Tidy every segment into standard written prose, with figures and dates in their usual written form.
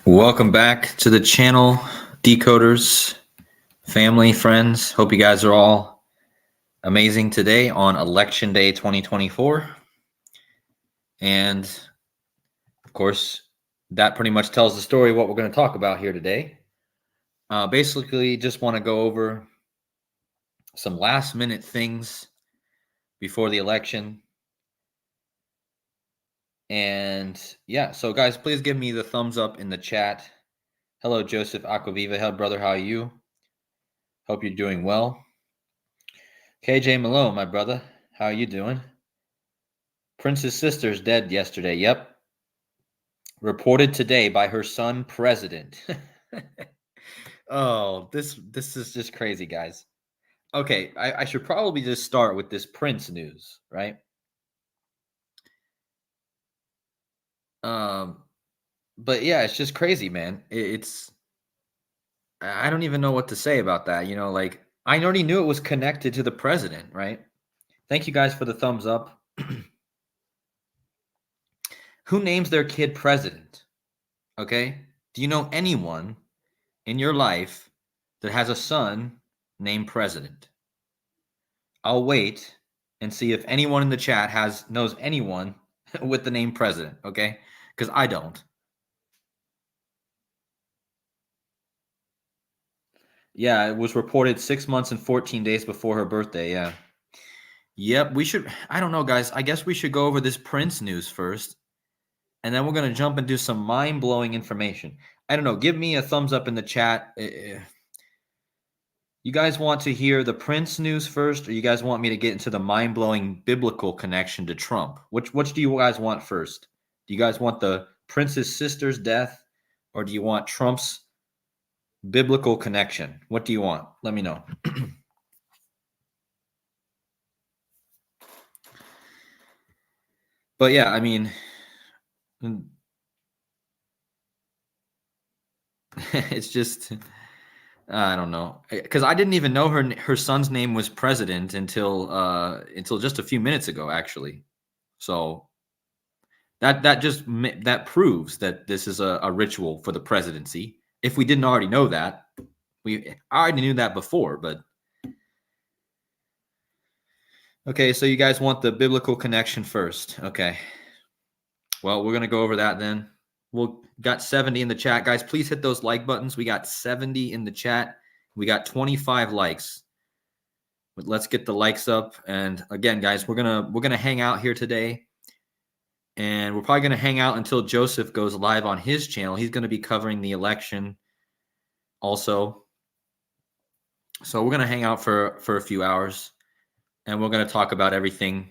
Welcome back to the channel, decoders, family, friends. Hope you guys are all amazing today on Election Day 2024. And of course, that pretty much tells the story of what we're going to talk about here today. Basically, just want to go over some last minute things before the election. And yeah, so guys, please give me the thumbs up in the chat. Hello, Joseph Aquaviva. Hello, brother. How are you? Hope you're doing well. KJ Malone, my brother. How are you doing? Prince's sister's dead yesterday. Yep. Reported today by her son, President. Oh, this is just crazy, guys. Okay, I should probably just start with this Prince news, right? But yeah, it's just crazy, man. I don't even know what to say about that. Like I already knew it was connected to the president, right? Thank you guys for the thumbs up. Who names their kid president? Okay? Do you know anyone in your life that has a son named President? I'll wait and see if anyone in the chat knows anyone with the name President, okay? Because I don't. Yeah, it was reported 6 months and 14 days before her birthday. Yeah. Yep, I don't know, guys. I guess we should go over this Prince news first. And then we're going to jump into some mind-blowing information. I don't know. Give me a thumbs up in the chat. You guys want to hear the Prince news first, or you guys want me to get into the mind-blowing biblical connection to Trump? Which do you guys want first? Do you guys want the Prince's sister's death, or do you want Trump's biblical connection? What do you want? Let me know. But yeah, I mean, it's just I don't know, because I didn't even know her son's name was President until just a few minutes ago, actually. So that proves that this is a ritual for the presidency. If we didn't already know that, I already knew that before. But okay, so you guys want the biblical connection first? Okay. Well, we're gonna go over that then. We'll got 70 in the chat, guys. Please hit those like buttons. We got 70 in the chat. We got 25 likes. But let's get the likes up. And again, guys, we're gonna hang out here today. And we're probably going to hang out until Joseph goes live on his channel. He's going to be covering the election also. So we're going to hang out for a few hours, and we're going to talk about everything.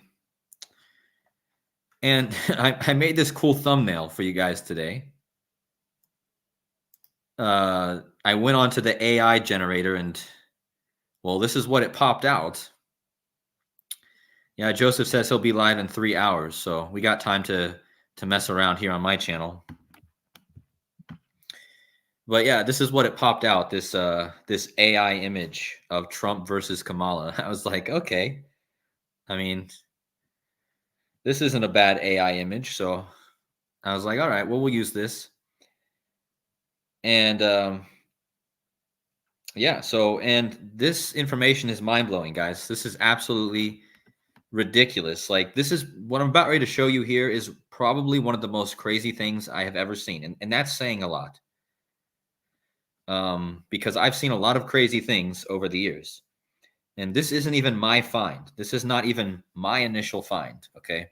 And I made this cool thumbnail for you guys today. I went onto the AI generator, and, well, this is what it popped out. Yeah, Joseph says he'll be live in 3 hours, so we got time to mess around here on my channel. But yeah, this is what it popped out, this AI image of Trump versus Kamala. I was like, okay. I mean, this isn't a bad AI image, so I was like, all right, well, we'll use this. And yeah, and this information is mind-blowing, guys. This is absolutely ridiculous. Like, this is what I'm about ready to show you here is probably one of the most crazy things I have ever seen. And that's saying a lot. Because I've seen a lot of crazy things over the years. And this isn't even my find. This is not even my initial find, okay?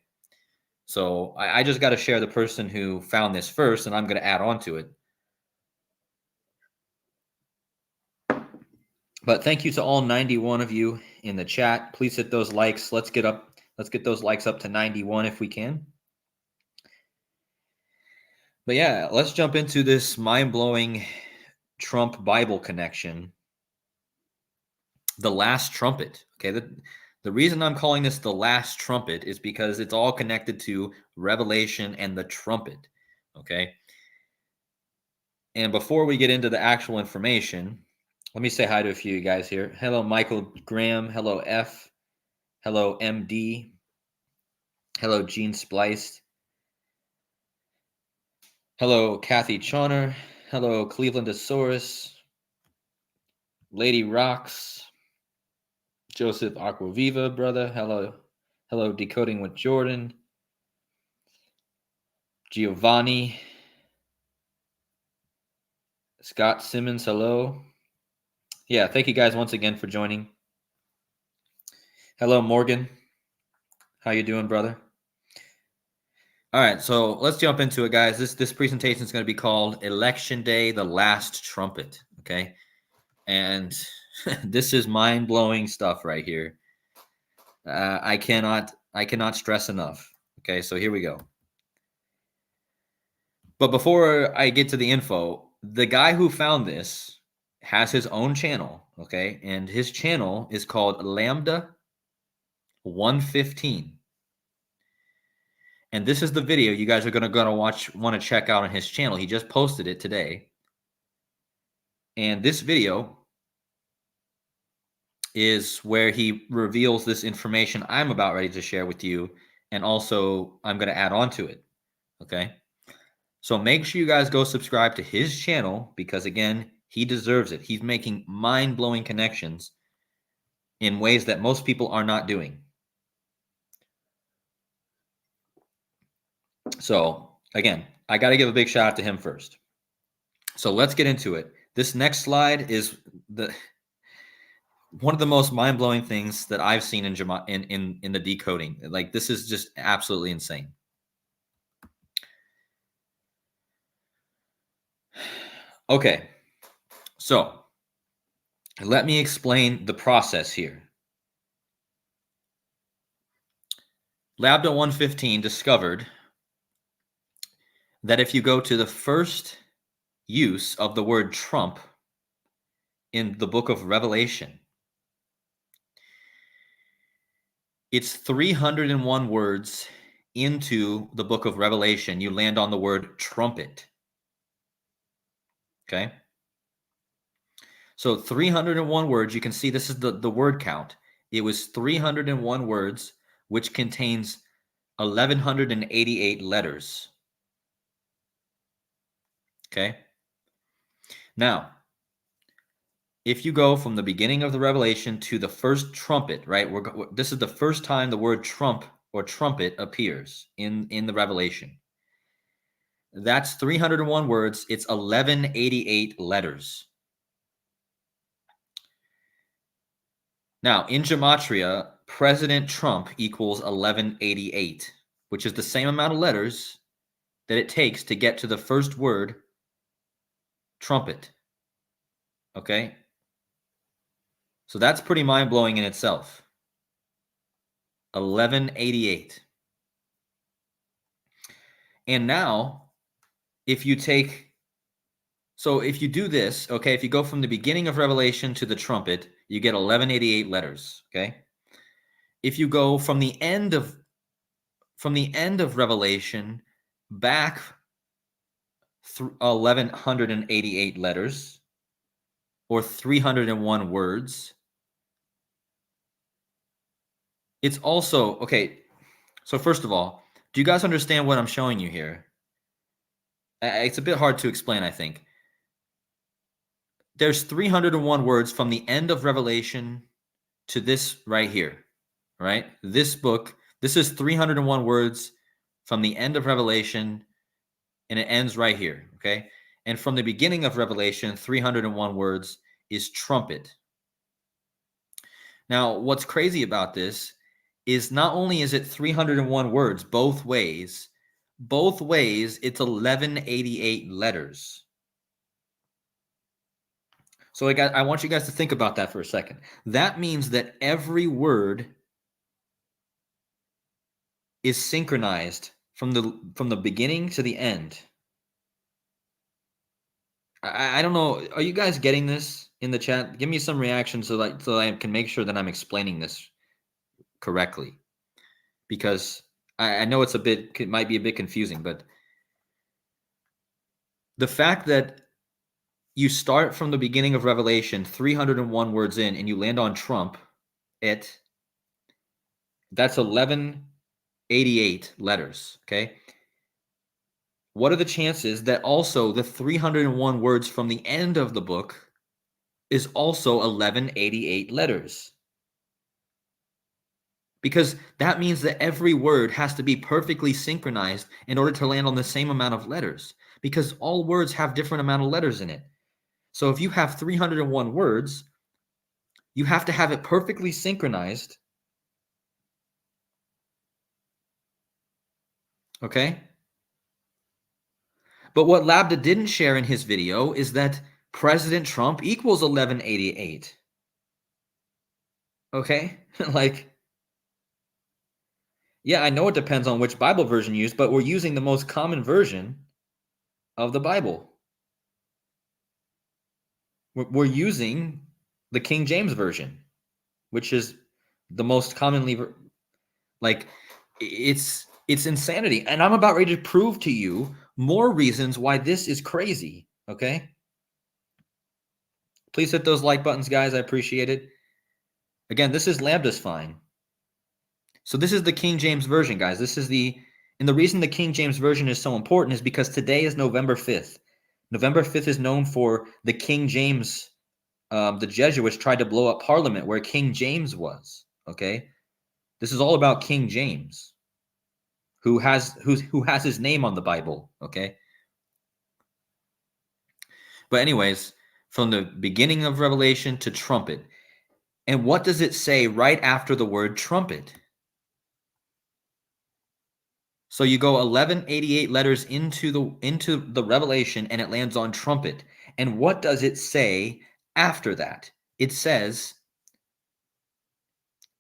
So I just got to share the person who found this first, and I'm going to add on to it. But thank you to all 91 of you in the chat. Please hit those likes. Let's get those likes up to 91 if we can. But yeah, let's jump into this mind-blowing Trump Bible connection. The Last Trumpet. Okay, the reason I'm calling this The Last Trumpet is because it's all connected to Revelation and the trumpet. Okay. And before we get into the actual information, let me say hi to a few of you guys here. Hello, Michael Graham. Hello, F. Hello, MD. Hello, Gene Spliced. Hello, Kathy Chauner. Hello, Clevelandosaurus. Lady Rocks. Joseph Aquaviva, brother. Hello. Hello, Decoding with Jordan. Giovanni. Scott Simmons, hello. Yeah, thank you guys once again for joining. Hello, Morgan. How you doing, brother? All right, so let's jump into it, guys. This presentation is going to be called Election Day, the Last Trumpet, okay? And this is mind-blowing stuff right here. I cannot stress enough. Okay, so here we go. But before I get to the info, the guy who found this has his own channel, okay? And his channel is called Lambda 115. And this is the video you guys are going to want to check out on his channel. He just posted it today. And this video is where he reveals this information I'm about ready to share with you. And also, I'm going to add on to it. Okay. So make sure you guys go subscribe to his channel because, again, he deserves it. He's making mind-blowing connections in ways that most people are not doing. So, again, I got to give a big shout out to him first. So let's get into it. This next slide is one of the most mind-blowing things that I've seen in the decoding. Like, this is just absolutely insane. Okay, so let me explain the process here. Lambda 115 discovered that if you go to the first use of the word Trump in the book of Revelation, it's 301 words into the book of Revelation. You land on the word trumpet. Okay. So 301 words, you can see this is the word count. It was 301 words, which contains 1,188 letters. Okay. Now, if you go from the beginning of the Revelation to the first trumpet, right? This is the first time the word trump or trumpet appears in the Revelation. That's 301 words. It's 1,188 letters. Now, in gematria, President Trump equals 1,188, which is the same amount of letters that it takes to get to the first word, trumpet. Okay? So that's pretty mind-blowing in itself. 1,188. And now, if you do this, okay, if you go from the beginning of Revelation to the trumpet, you get 1,188 letters, okay? If you go from the end of Revelation back 1,188 letters or 301 words, it's also, okay, so first of all, do you guys understand what I'm showing you here? It's a bit hard to explain, I think. There's 301 words from the end of Revelation to this right here, right? This book, this is 301 words from the end of Revelation, and it ends right here, okay? And from the beginning of Revelation, 301 words is trumpet. Now, what's crazy about this is not only is it 301 words both ways, it's 1,188 letters. So I want you guys to think about that for a second. That means that every word is synchronized from the beginning to the end. I don't know. Are you guys getting this in the chat? Give me some reactions so I can make sure that I'm explaining this correctly. Because I know it might be a bit confusing, but the fact that you start from the beginning of Revelation, 301 words in, and you land on Trump, that's 1,188 letters, okay? what are the chances that also the 301 words from the end of the book is also 1188 letters? Because that means that every word has to be perfectly synchronized in order to land on the same amount of letters, because all words have different amount of letters in it. So if you have 301 words, you have to have it perfectly synchronized. Okay? But what Labda didn't share in his video is that President Trump equals 1188. Okay? Like, yeah, I know it depends on which Bible version you use, but we're using the most common version of the Bible. We're using the King James version, which is the most commonly like it's insanity. And I'm about ready to prove to you more reasons why this is crazy. Okay? Please hit those like buttons, guys. I appreciate it. Again, this is Lambda's fine. So this is the King James version, guys. And the reason the King James version is so important is because today is November 5th. November 5th is known for the King James. The Jesuits tried to blow up Parliament where King James was. Okay, this is all about King James, who has his name on the Bible. Okay, but anyways, from the beginning of Revelation to trumpet, and what does it say right after the word trumpet? So you go 1188 letters into the Revelation, and it lands on trumpet. And what does it say after that? It says,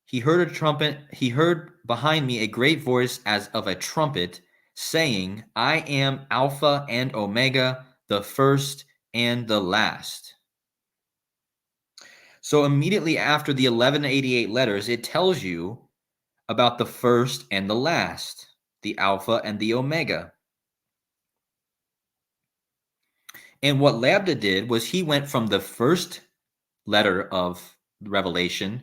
he heard a trumpet, he heard behind me a great voice as of a trumpet, saying, I am Alpha and Omega, the first and the last. So immediately after the 1188 letters, it tells you about the first and the last, the Alpha and the Omega. And what Lambda did was he went from the first letter of Revelation,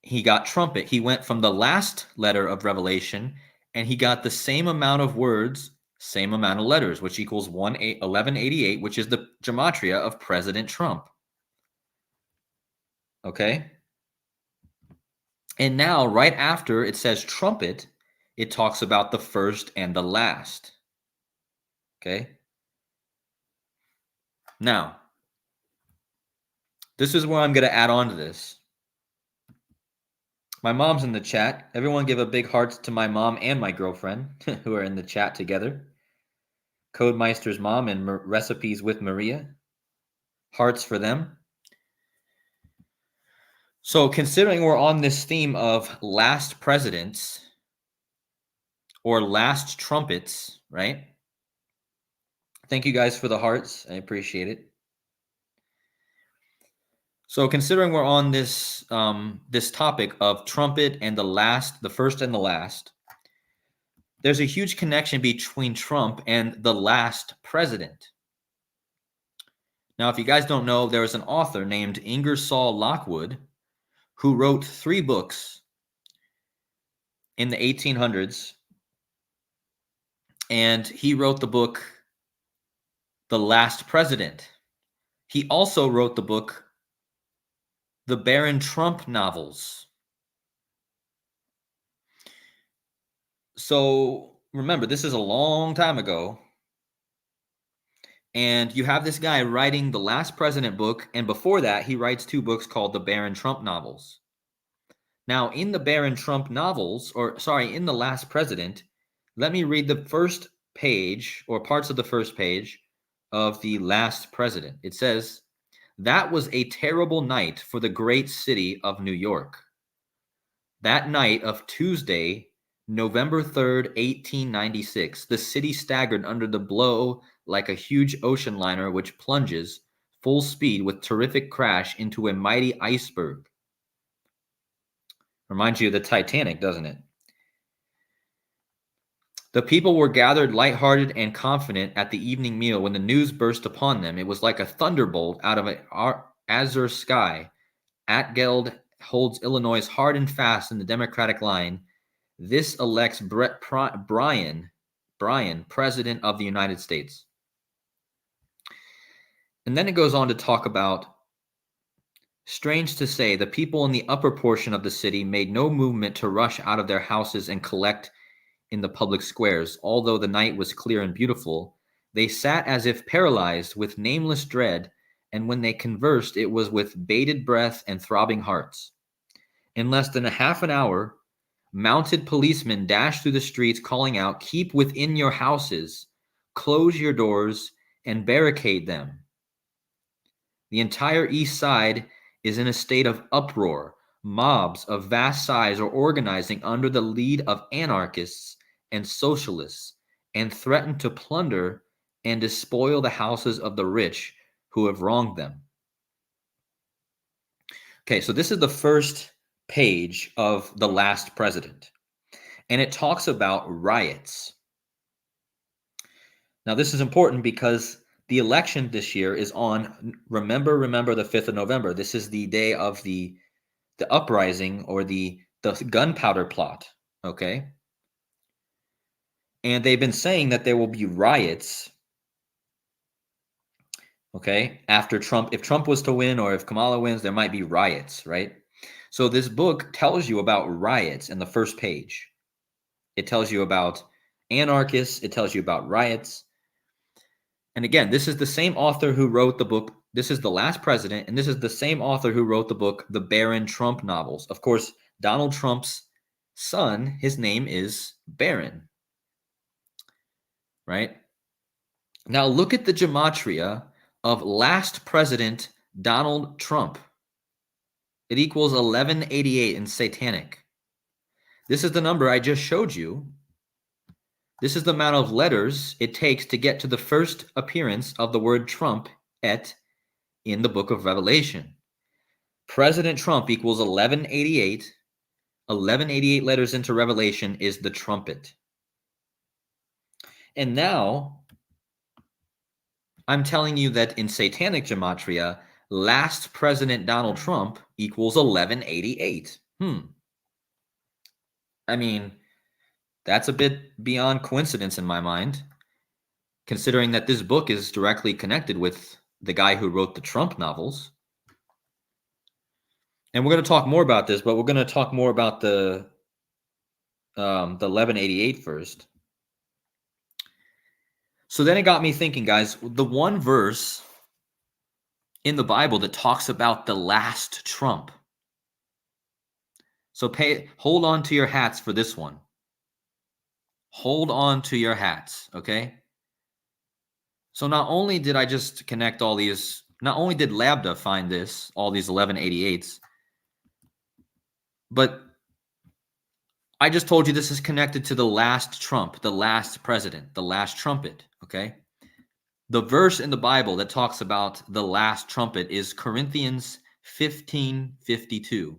he got trumpet. He went from the last letter of Revelation, and he got the same amount of words, same amount of letters, which equals 1188, which is the gematria of President Trump. Okay? And now, right after it says trumpet, it talks about the first and the last. Okay? Now, this is where I'm going to add on to this. My mom's in the chat. Everyone give a big hearts to my mom and my girlfriend who are in the chat together. Codemeister's mom and Recipes with Maria. Hearts for them. So considering we're on this theme of last presidents or last trumpets, right? Thank you guys for the hearts. I appreciate it. So considering we're on this this topic of trumpet and the first and the last, there's a huge connection between Trump and the last president. Now, if you guys don't know, there was an author named Ingersoll Lockwood who wrote 3 books in the 1800s. And he wrote the book, The Last President. He also wrote the book, The Baron Trump Novels. So remember, this is a long time ago. And you have this guy writing the Last President book. And before that, he writes 2 books called the Baron Trump Novels. Now, in the Baron Trump novels, in The Last President, let me read the first page or parts of the first page of The Last President. It says, that was a terrible night for the great city of New York. That night of Tuesday, November 3rd, 1896, the city staggered under the blow like a huge ocean liner which plunges full speed with terrific crash into a mighty iceberg. Reminds you of the Titanic, doesn't it? The people were gathered lighthearted and confident at the evening meal when the news burst upon them. It was like a thunderbolt out of an azure sky. Atgeld holds Illinois hard and fast in the Democratic line. This elects Brett Bryan Bryan, President of the United States. And then it goes on to talk about, strange to say, the people in the upper portion of the city made no movement to rush out of their houses and collect in the public squares. Although the night was clear and beautiful, they sat as if paralyzed with nameless dread, and when they conversed, it was with bated breath and throbbing hearts. In less than a half an hour, mounted policemen dashed through the streets calling out, "Keep within your houses, close your doors, and barricade them." The entire east side is in a state of uproar. Mobs of vast size are organizing under the lead of anarchists and socialists and threaten to plunder and despoil the houses of the rich who have wronged them. Okay, so this is the first page of The Last President, and it talks about riots. Now, this is important because the election this year is on, remember the 5th of November. This is the day of the uprising, or the gunpowder plot, okay? And they've been saying that there will be riots, okay, after Trump. If Trump was to win, or if Kamala wins, there might be riots, right? So this book tells you about riots in the first page. It tells you about anarchists. It tells you about riots. And again, this is the same author who wrote the book. This is The Last President, and this is the same author who wrote the book, The Baron Trump Novels. Of course, Donald Trump's son, his name is Baron, right? Now look at the gematria of Last President Donald Trump. It equals 1188 in Satanic. This is the number I just showed you. This is the amount of letters it takes to get to the first appearance of the word Trump in the book of Revelation. President Trump equals 1188. 1188 letters into Revelation is the trumpet. And now I'm telling you that in Satanic gematria, Last President Donald Trump equals 1188. I mean, that's a bit beyond coincidence in my mind, considering that this book is directly connected with the guy who wrote the Trump novels. And we're going to talk more about this, but we're going to talk more about the 1188 first. So then it got me thinking, guys, the one verse in the Bible that talks about the last trump. So hold on to your hats for this one. Hold on to your hats, okay? So not only did I just connect all these, not only did Lambda find this, all these 1188s, but I just told you this is connected to the last trump, the last president, the last trumpet, okay? The verse in the Bible that talks about the last trumpet is Corinthians 15:52.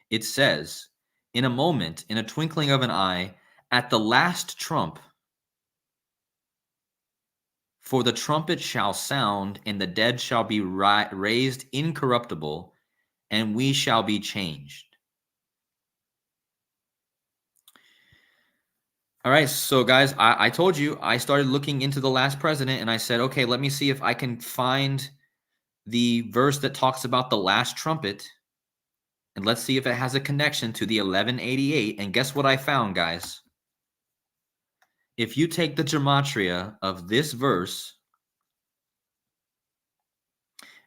It says, "In a moment, in a twinkling of an eye, at the last trump, for the trumpet shall sound, and the dead shall be raised incorruptible, and we shall be changed." All right, so guys, I told you, I started looking into the last president, and I said, okay, let me see if I can find the verse that talks about the last trumpet, and let's see if it has a connection to the 1188. And guess what I found, guys? If you take the gematria of this verse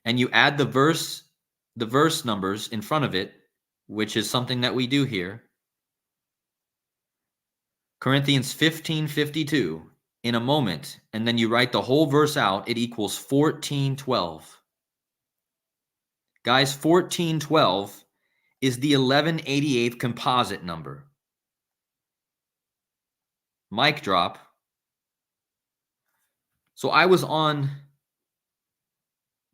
and you add the verse numbers in front of it, which is something that we do here, Corinthians 15:52, in a moment, and then you write the whole verse out, it equals 1412. Guys, 1412 is the 1188th composite number. Mic drop. So I was on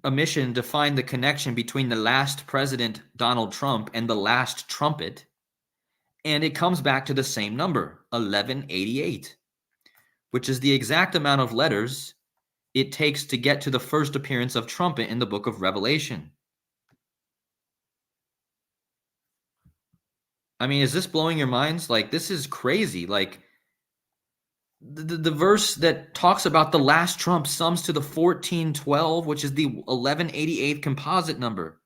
a mission to find the connection between the last president, Donald Trump, and the last trumpet, and it comes back to the same number, 1188, which is the exact amount of letters it takes to get to the first appearance of trumpet in the book of Revelation. I mean, is this blowing your minds? Like, this is crazy. Like, The verse that talks about the last trump sums to the 1412, which is the 1188th composite number.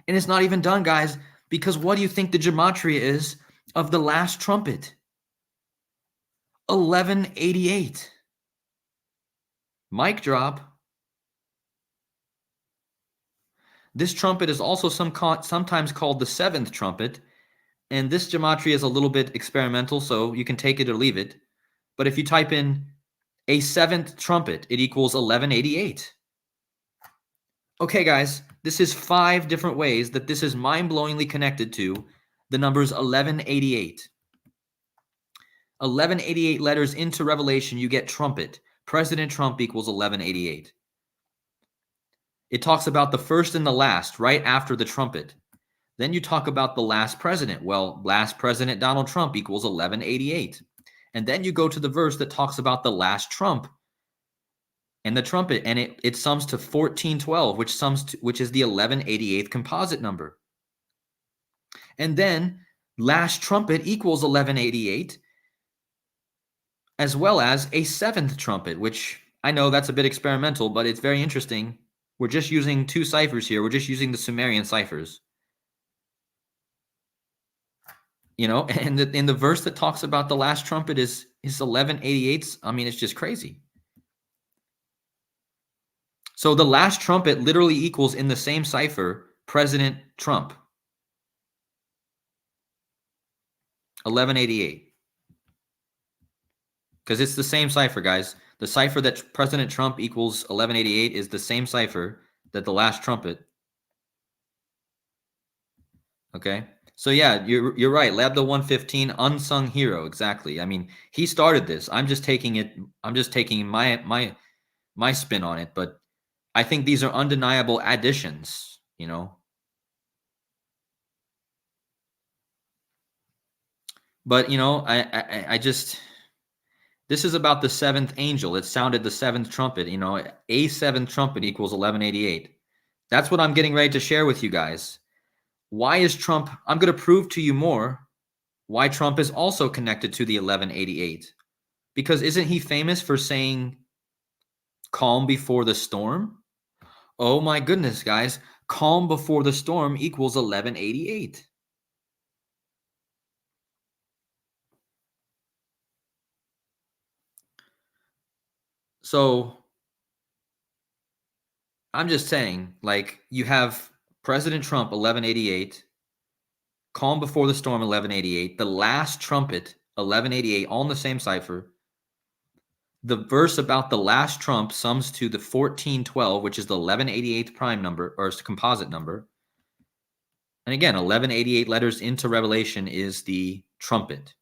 And it's not even done, guys, because what do you think the gematria is of the last trumpet? 1188. Mic drop. This trumpet is also sometimes called the seventh trumpet, and this gematria is a little bit experimental, so you can take it or leave it. But if you type in a seventh trumpet, it equals 1188. Okay, guys, this is 5 different ways that this is mind-blowingly connected to the numbers 1188. 1188 letters into Revelation, you get trumpet. President Trump equals 1188. It talks about the first and the last right after the trumpet. Then you talk about the last president. Well, last president Donald Trump equals 1188. And then you go to the verse that talks about the last trump and the trumpet, and it sums to 1412, which is the 1188th composite number. And then last trumpet equals 1188, as well as a seventh trumpet, which I know that's a bit experimental, but it's very interesting. We're just using 2 ciphers here. We're just using the Sumerian ciphers. And in the verse that talks about the last trumpet is 1188. I mean, it's just crazy. So the last trumpet literally equals, in the same cipher, President Trump. 1188. Because it's the same cipher, guys. The cipher that President Trump equals 1188 is the same cipher that the last trumpet. Okay? So yeah, you're right. Labda 115, unsung hero, exactly. I mean, he started this. I'm just taking my spin on it, but I think these are undeniable additions, But I just, this is about the 7th angel. It sounded the 7th trumpet, a 7th trumpet equals 1188. That's what I'm getting ready to share with you guys. Why is Trump, I'm going to prove to you more why Trump is also connected to the 1188. Because isn't he famous for saying calm before the storm? Oh my goodness, guys. Calm before the storm equals 1188. So I'm just saying, like, you have President Trump 1188, calm before the storm 1188, the last trumpet 1188, all in the same cipher. The verse about the last trump sums to the 1412, which is the 1188th prime number or composite number. And again, 1188 letters into Revelation is the trumpet.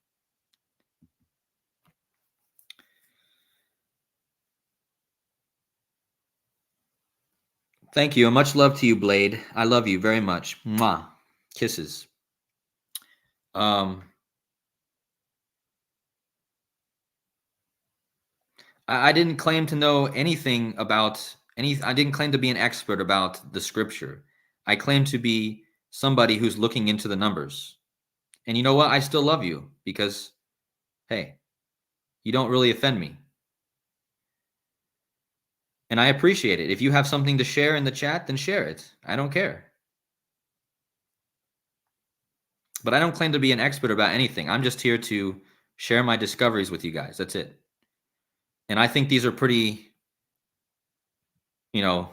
Thank you, and much love to you, Blade. I love you very much. Mwah. Kisses. I didn't claim to know anything about I didn't claim to be an expert about the scripture. I claim to be somebody who's looking into the numbers. And you know what? I still love you because, hey, you don't really offend me. And I appreciate it. If you have something to share in the chat, then share it. I don't care. But I don't claim to be an expert about anything. I'm just here to share my discoveries with you guys. That's it. And I think these are pretty, yeah,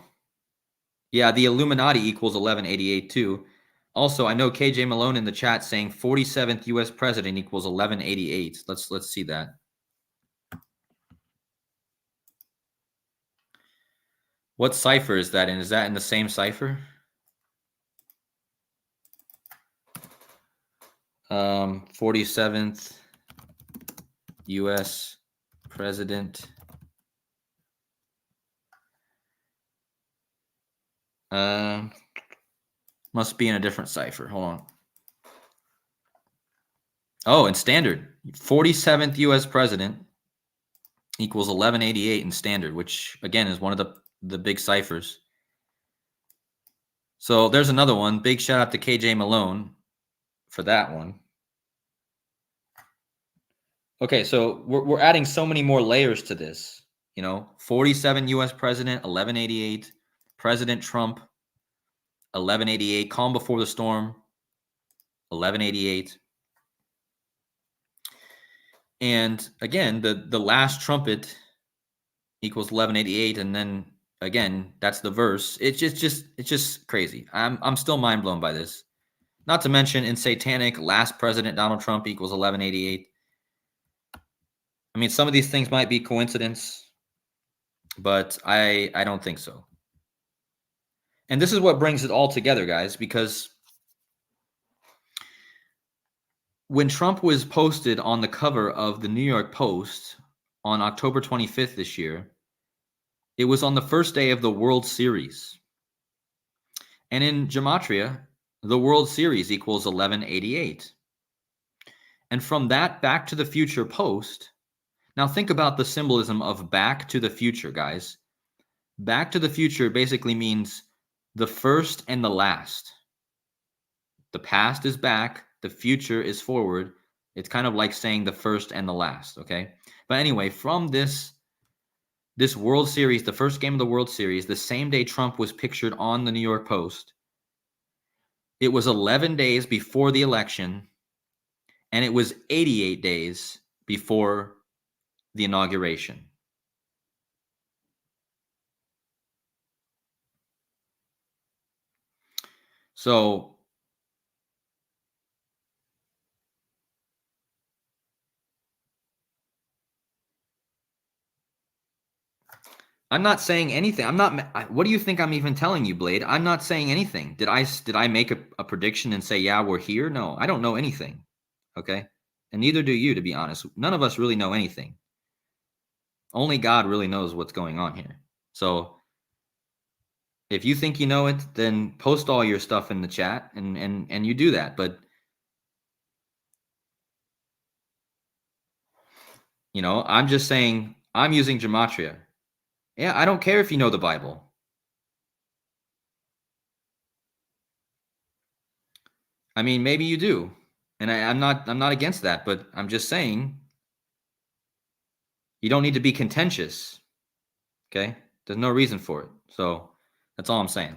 the Illuminati equals 1188 too. Also, I know KJ Malone in the chat saying 47th US president equals 1188. Let's see that. What cipher is that in? Is that in the same cipher? 47th US president. Must be in a different cipher. Hold on. Oh, in standard. 47th US president equals 1188 in standard, which again is one of the big ciphers. So there's another one. Big shout out to KJ Malone for that one. Okay, so we're adding so many more layers to this. 47 U.S. president, 1188, President Trump, 1188, calm before the storm, 1188. And again, the last trumpet equals 1188, and then again, that's the verse. It's just crazy. I'm still mind blown by this. Not to mention in satanic, last president Donald Trump equals 1188. I mean, some of these things might be coincidence, but I don't think so. And this is what brings it all together, guys, because when Trump was posted on the cover of the New York Post on October 25th this year, it was on the first day of the World Series. And in Gematria, the World Series equals 1188. And from that Back to the Future post, now think about the symbolism of Back to the Future, guys. Back to the Future basically means the first and the last. The past is back, the future is forward. It's kind of like saying the first and the last, okay? But anyway, from this World Series, the first game of the World Series, the same day Trump was pictured on the New York Post, it was 11 days before the election, and it was 88 days before the inauguration. So I'm not saying anything. What do you think I'm even telling you, Blade? I'm not saying anything. Did I make a prediction and say, yeah, we're here? No, I don't know anything. Okay. And neither do you, to be honest. None of us really know anything. Only God really knows what's going on here. So if you think you know it, then post all your stuff in the chat and you do that. But I'm just saying I'm using gematria. Yeah, I don't care if you know the Bible. I mean, maybe you do. And I'm not against that, but I'm just saying you don't need to be contentious. Okay? There's no reason for it. So that's all I'm saying.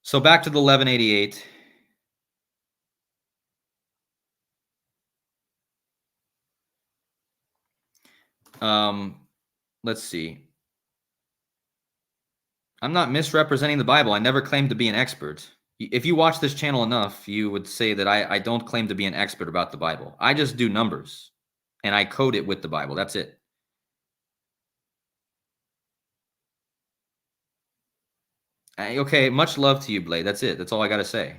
So back to the 1188. Let's see. I'm not misrepresenting the Bible. I never claimed to be an expert. If you watch this channel enough, you would say that I don't claim to be an expert about the Bible. I just do numbers and I code it with the Bible. That's it. Okay, much love to you, Blade. That's it. That's all I got to say,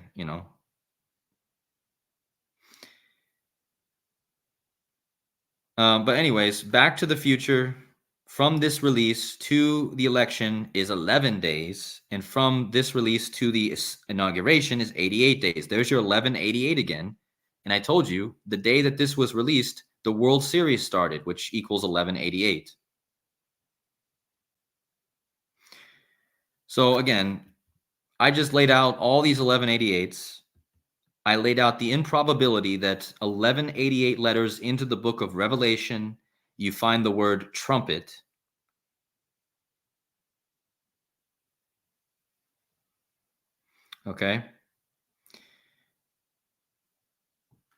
But anyways, Back to the Future, from this release to the election is 11 days. And from this release to the inauguration is 88 days. There's your 1188 again. And I told you the day that this was released, the World Series started, which equals 1188. So again, I just laid out all these 1188s. I laid out the improbability that 1188 letters into the book of Revelation, you find the word trumpet. Okay.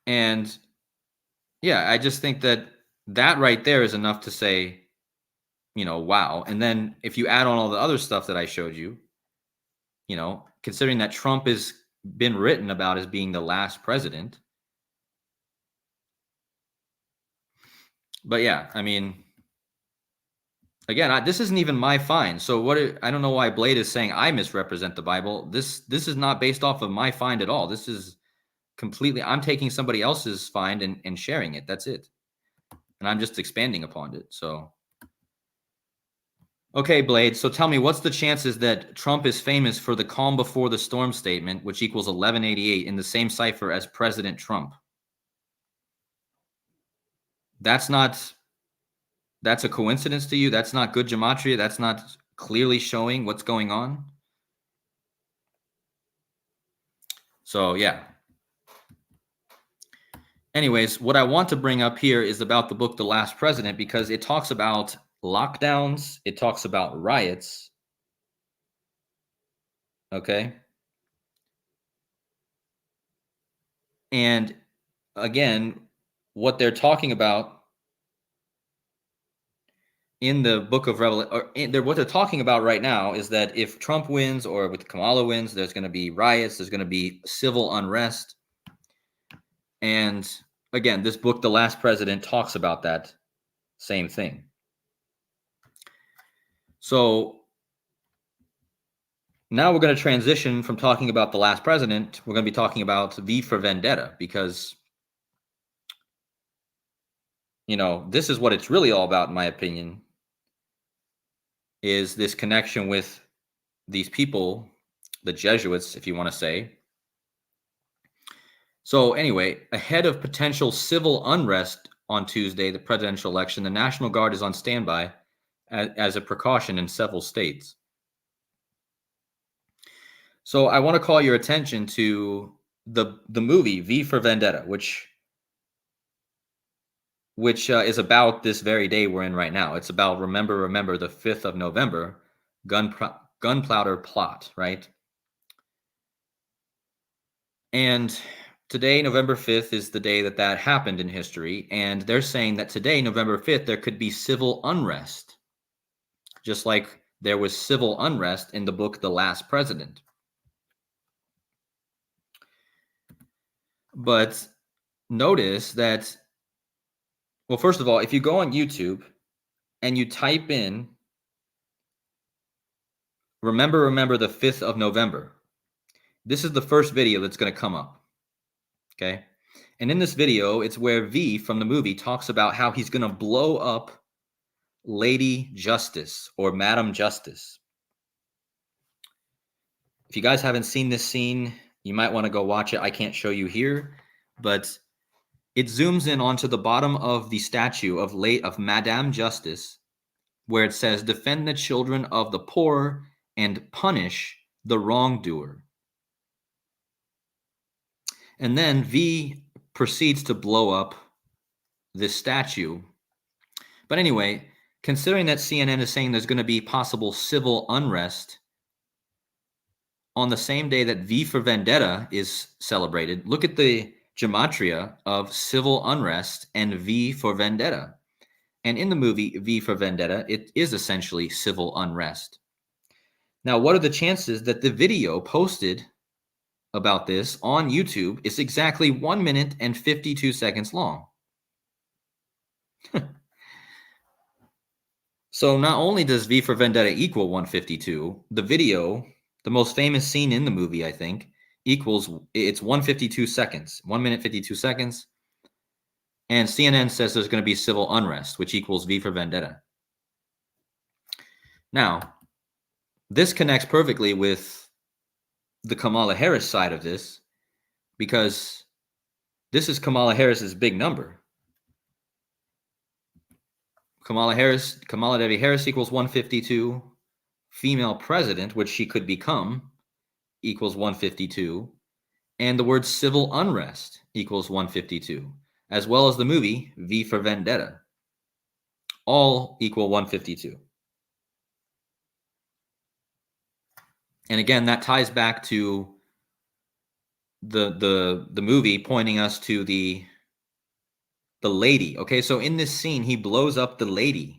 And yeah, I just think that right there is enough to say, wow. And then if you add on all the other stuff that I showed you, considering that Trump has been written about as being the last president. But yeah, I mean, again, this isn't even my find. So I don't know why Blade is saying I misrepresent the Bible. This is not based off of my find at all. This is completely, I'm taking somebody else's find and sharing it. That's it. And I'm just expanding upon it. So, okay, Blade. So tell me, what's the chances that Trump is famous for the calm before the storm statement, which equals 1188 in the same cipher as President Trump? That's a coincidence to you? That's not good gematria? That's not clearly showing what's going on? So, yeah. Anyways, what I want to bring up here is about the book The Last President, because it talks about lockdowns, it talks about riots. Okay. And again, what they're talking about in the book of Revelation, what they're talking about right now is that if Trump wins or with Kamala wins, there's going to be riots, there's going to be civil unrest. And again, this book, The Last President, talks about that same thing. So now we're going to transition from talking about The Last President. We're going to be talking about V for Vendetta, because, this is what it's really all about, in my opinion, is this connection with these people, the Jesuits, if you want to say. So anyway, ahead of potential civil unrest on Tuesday, the presidential election, the National Guard is on standby as a precaution in several states. So I want to call your attention to the movie V for Vendetta, which is about this very day we're in right now. It's about remember the 5th of November, gunpowder plot, right? And today, November 5th, is the day that happened in history. And they're saying that today, November 5th, there could be civil unrest, just like there was civil unrest in the book The Last President. But notice that, well, first of all, if you go on YouTube and you type in remember the 5th of November, this is the first video that's going to come up. Okay. And in this video, it's where V from the movie talks about how he's going to blow up Lady Justice or Madam Justice. If you guys haven't seen this scene, you might want to go watch it. I can't show you here, but it zooms in onto the bottom of the statue of Madame Justice, where it says, "Defend the children of the poor and punish the wrongdoer." And then V proceeds to blow up this statue. But anyway, considering that CNN is saying there's going to be possible civil unrest on the same day that V for Vendetta is celebrated, look at the gematria of civil unrest and V for Vendetta. And in the movie V for Vendetta, it is essentially civil unrest. Now, what are the chances that the video posted about this on YouTube is exactly 1 minute and 52 seconds long? So not only does V for Vendetta equal 152, the video, the most famous scene in the movie, I think, it's 152 seconds, 1 minute 52 seconds. And CNN says there's going to be civil unrest, which equals V for Vendetta. Now, this connects perfectly with the Kamala Harris side of this, because this is Kamala Harris's big number. Kamala Devi Harris equals 152. Female president, which she could become, equals 152. And the word civil unrest equals 152, as well as the movie V for Vendetta. All equal 152. And again, that ties back to the movie pointing us to the lady. Okay, so in this scene, he blows up the lady.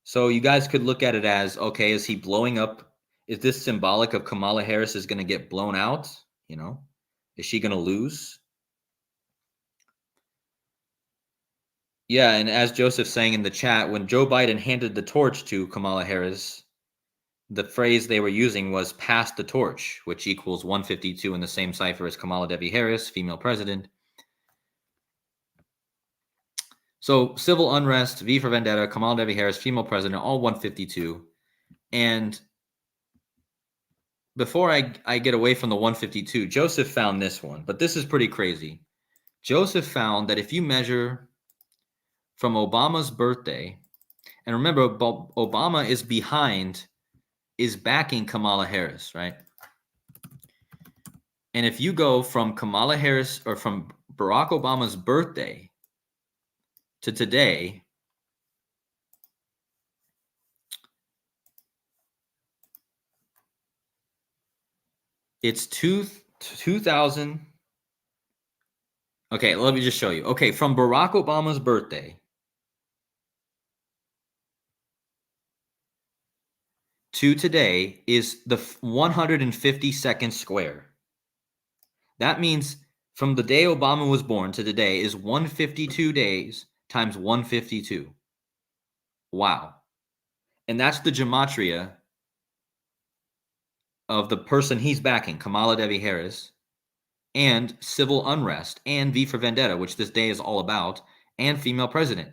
So you guys could look at it as, okay, is he blowing up? Is this symbolic of Kamala Harris is going to get blown out? Is she going to lose? Yeah, and as Joseph's saying in the chat, when Joe Biden handed the torch to Kamala Harris, the phrase they were using was "pass the torch," which equals 152 in the same cipher as Kamala Devi Harris, female president. So civil unrest, V for Vendetta, Kamala Devi Harris, female president, all 152. And before I get away from the 152, Joseph found this one, but this is pretty crazy. Joseph found that if you measure from Obama's birthday, and remember, Obama is backing Kamala Harris, right? And if you go from Kamala Harris or from Barack Obama's birthday to today, it's 2000. Okay, let me just show you. Okay, from Barack Obama's birthday to today is the 152nd square. That means from the day Obama was born to today is 152 days times 152. Wow. And that's the gematria of the person he's backing, Kamala Devi Harris, and civil unrest, and V for Vendetta, which this day is all about, and female president.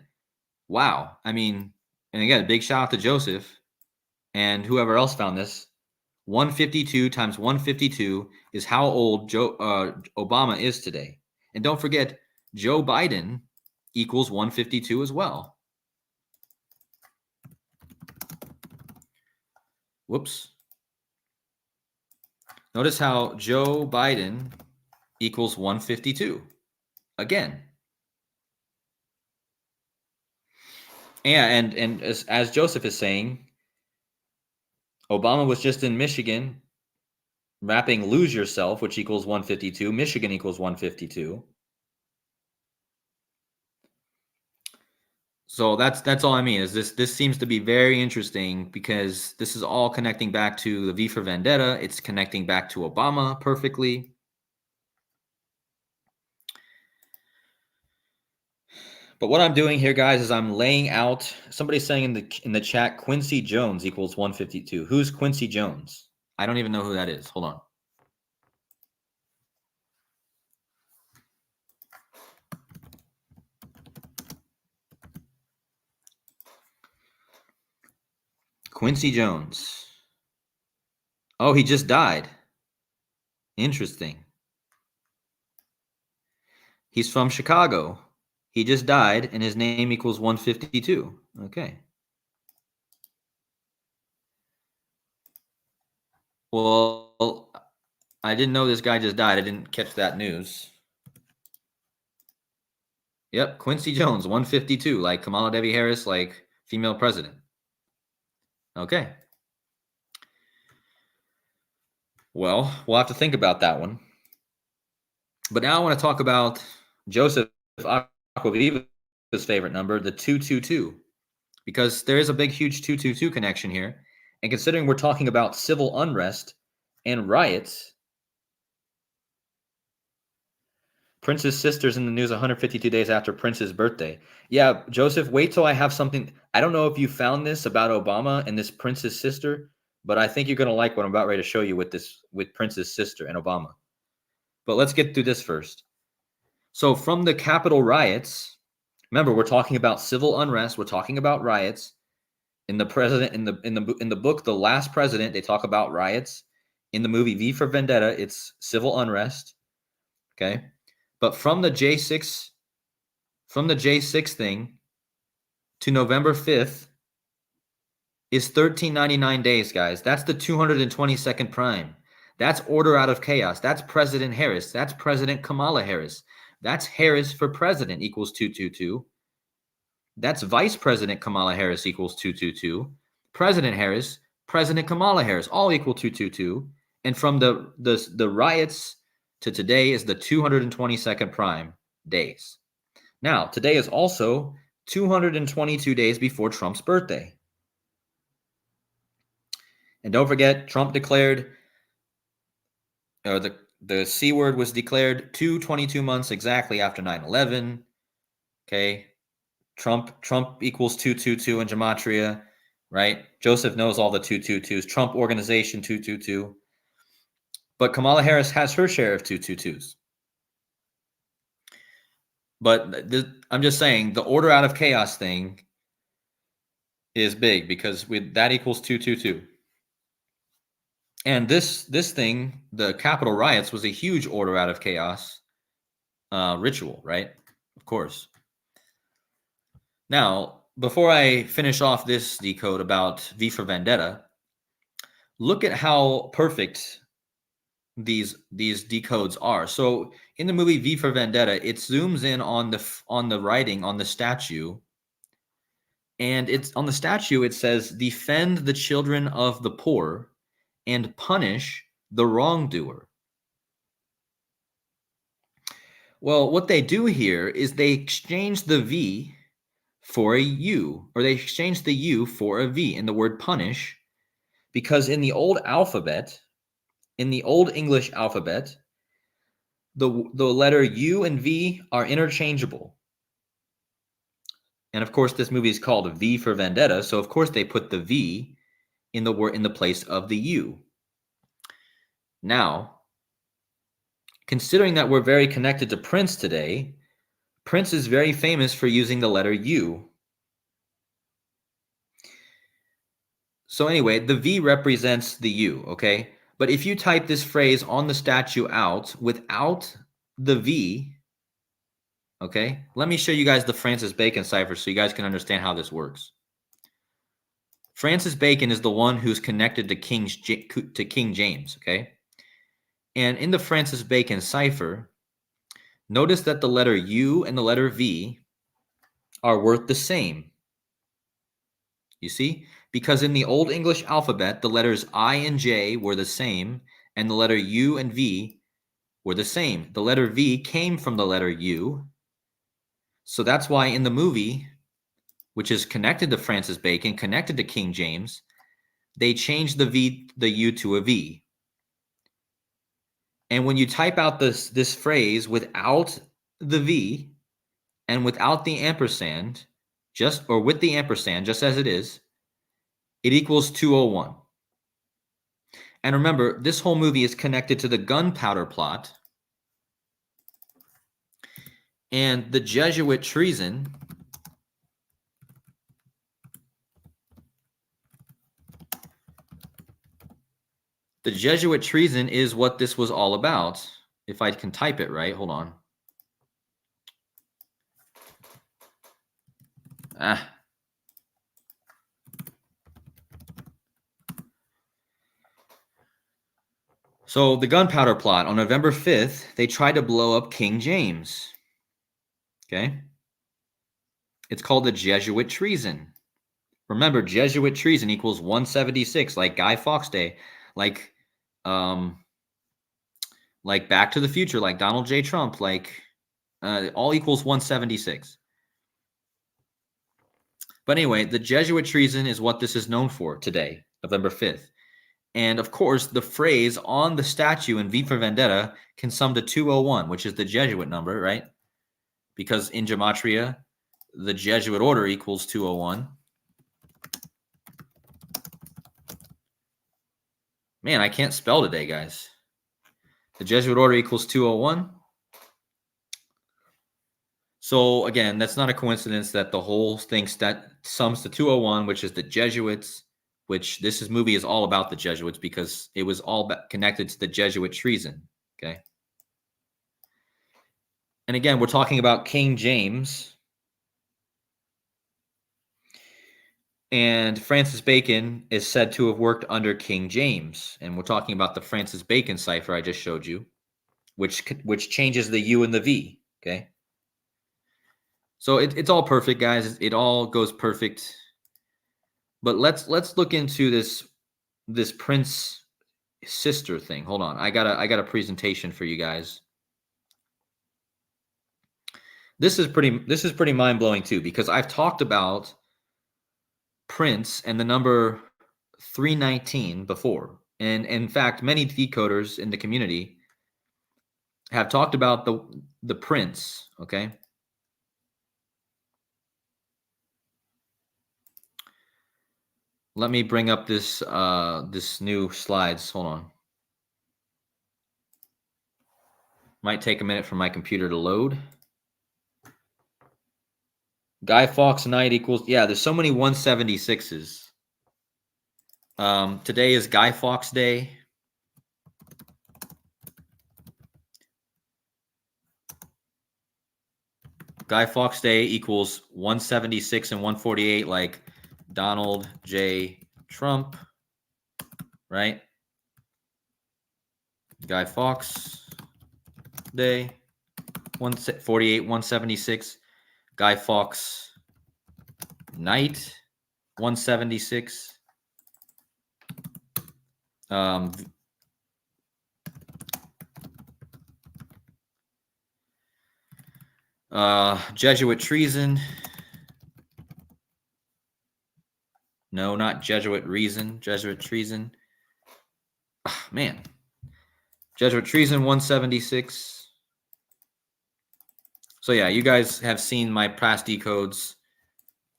Wow. I mean, and again, big shout out to Joseph and whoever else found this. 152 times 152 is how old Obama is today. And don't forget, Joe Biden equals 152 as well. Whoops. Notice how Joe Biden equals 152 again. Yeah, and as Joseph is saying, Obama was just in Michigan rapping Lose Yourself, which equals 152. Michigan equals 152. So that's all I mean. Is this seems to be very interesting because this is all connecting back to the V for Vendetta. It's connecting back to Obama perfectly. But what I'm doing here, guys, is I'm laying out. Somebody's saying in the chat, Quincy Jones equals 152. Who's Quincy Jones? I don't even know who that is. Hold on. Quincy Jones. Oh, he just died. Interesting. He's from Chicago. He just died, and his name equals 152. Okay. Well, I didn't know this guy just died. I didn't catch that news. Yep, Quincy Jones, 152, like Kamala Devi Harris, like female president. Okay. Well, we'll have to think about that one. But now I want to talk about Joseph Aquaviva's favorite number, the 222, because there is a big, huge 222 connection here. And considering we're talking about civil unrest and riots, Prince's sister's in the news 152 days after Prince's birthday. Yeah, Joseph, wait till I have something. I don't know if you found this about Obama and this Prince's sister, but I think you're going to like what I'm about ready to show you with Prince's sister and Obama. But let's get through this first. So from the Capitol riots, remember we're talking about civil unrest, we're talking about riots. In the book The Last President, they talk about riots. In the movie V for Vendetta, it's civil unrest. Okay? But from the J6 thing to November 5th is 1399 days, guys. That's the 222nd prime. That's order out of chaos. That's President Harris. That's President Kamala Harris. That's Harris for president equals 222. That's Vice President Kamala Harris equals 222. President Harris, President Kamala Harris, all equal 222. And from the riots to today is the 222nd prime days. Now, today is also 222 days before Trump's birthday. And don't forget, Trump declared, the C word was declared 22 months exactly after 9/11. Okay. Trump equals 222 in gematria, right? Joseph knows all the 222s. Trump Organization 222. But Kamala Harris has her share of 222s. But I'm just saying the order out of chaos thing is big because that equals 222. And this thing, the Capitol riots, was a huge order out of chaos ritual, right? Of course. Now, before I finish off this decode about V for Vendetta, look at how perfect these decodes are. So in the movie V for Vendetta, it zooms in on the writing on the statue, and it's on the statue it says, "Defend the children of the poor and punish the wrongdoer." Well, what they do here is they exchange the V for a U, or they exchange the U for a V in the word punish, because in the old alphabet, in the old English alphabet, the letter U and V are interchangeable. And of course, this movie is called V for Vendetta, so of course they put the V in the place of the U. Now, considering that we're very connected to Prince today, Prince is very famous for using the letter U. So anyway, the V represents the U, okay? But if you type this phrase on the statue out without the V, okay? Let me show you guys the Francis Bacon cipher so you guys can understand how this works. Francis Bacon is the one who's connected to King James, okay? And in the Francis Bacon cipher, notice that the letter U and the letter V are worth the same. You see? Because in the Old English alphabet, the letters I and J were the same, and the letter U and V were the same. The letter V came from the letter U. So that's why in the movie, which is connected to Francis Bacon, connected to King James, they changed the U to a V. And when you type out this phrase without the V and without the ampersand, with the ampersand, just as it is, it equals 201. And remember, this whole movie is connected to the gunpowder plot and the Jesuit treason. The Jesuit treason is what this was all about. If I can type it right, hold on. So the gunpowder plot, on November 5th, they tried to blow up King James. Okay? It's called the Jesuit treason. Remember, Jesuit treason equals 176, like Guy Fawkes Day, like Back to the Future, like Donald J. Trump, all equals 176. But anyway, the Jesuit treason is what this is known for today, November 5th. And of course, the phrase on the statue in V for Vendetta can sum to 201, which is the Jesuit number, right? Because in Gematria, the Jesuit order equals 201. Man, I can't spell today, guys. The Jesuit order equals 201. So again, that's not a coincidence that the whole thing sums to 201, which is the Jesuits, which this movie is all about the Jesuits because it was all connected to the Jesuit treason, okay? And again, we're talking about King James. And Francis Bacon is said to have worked under King James. And we're talking about the Francis Bacon cipher I just showed you, which changes the U and the V, okay? So it's all perfect, guys. It all goes perfect. But let's look into this Prince sister thing. Hold on. I got a presentation for you guys. This is pretty mind-blowing too, because I've talked about Prince and the number 319 before. And in fact, many decoders in the community have talked about the Prince, okay? Let me bring up this new slides. Hold on. Might take a minute for my computer to load. Guy Fawkes Night equals, yeah, there's so many 176s. Today is Guy Fawkes Day. Guy Fawkes Day equals 176 and 148, like Donald J. Trump, right? Guy Fawkes Day, 148, 176. Guy Fawkes Night, 176. Jesuit treason. No, not Jesuit reason. Jesuit treason. Oh, man. Jesuit treason, 176. So yeah, you guys have seen my past decodes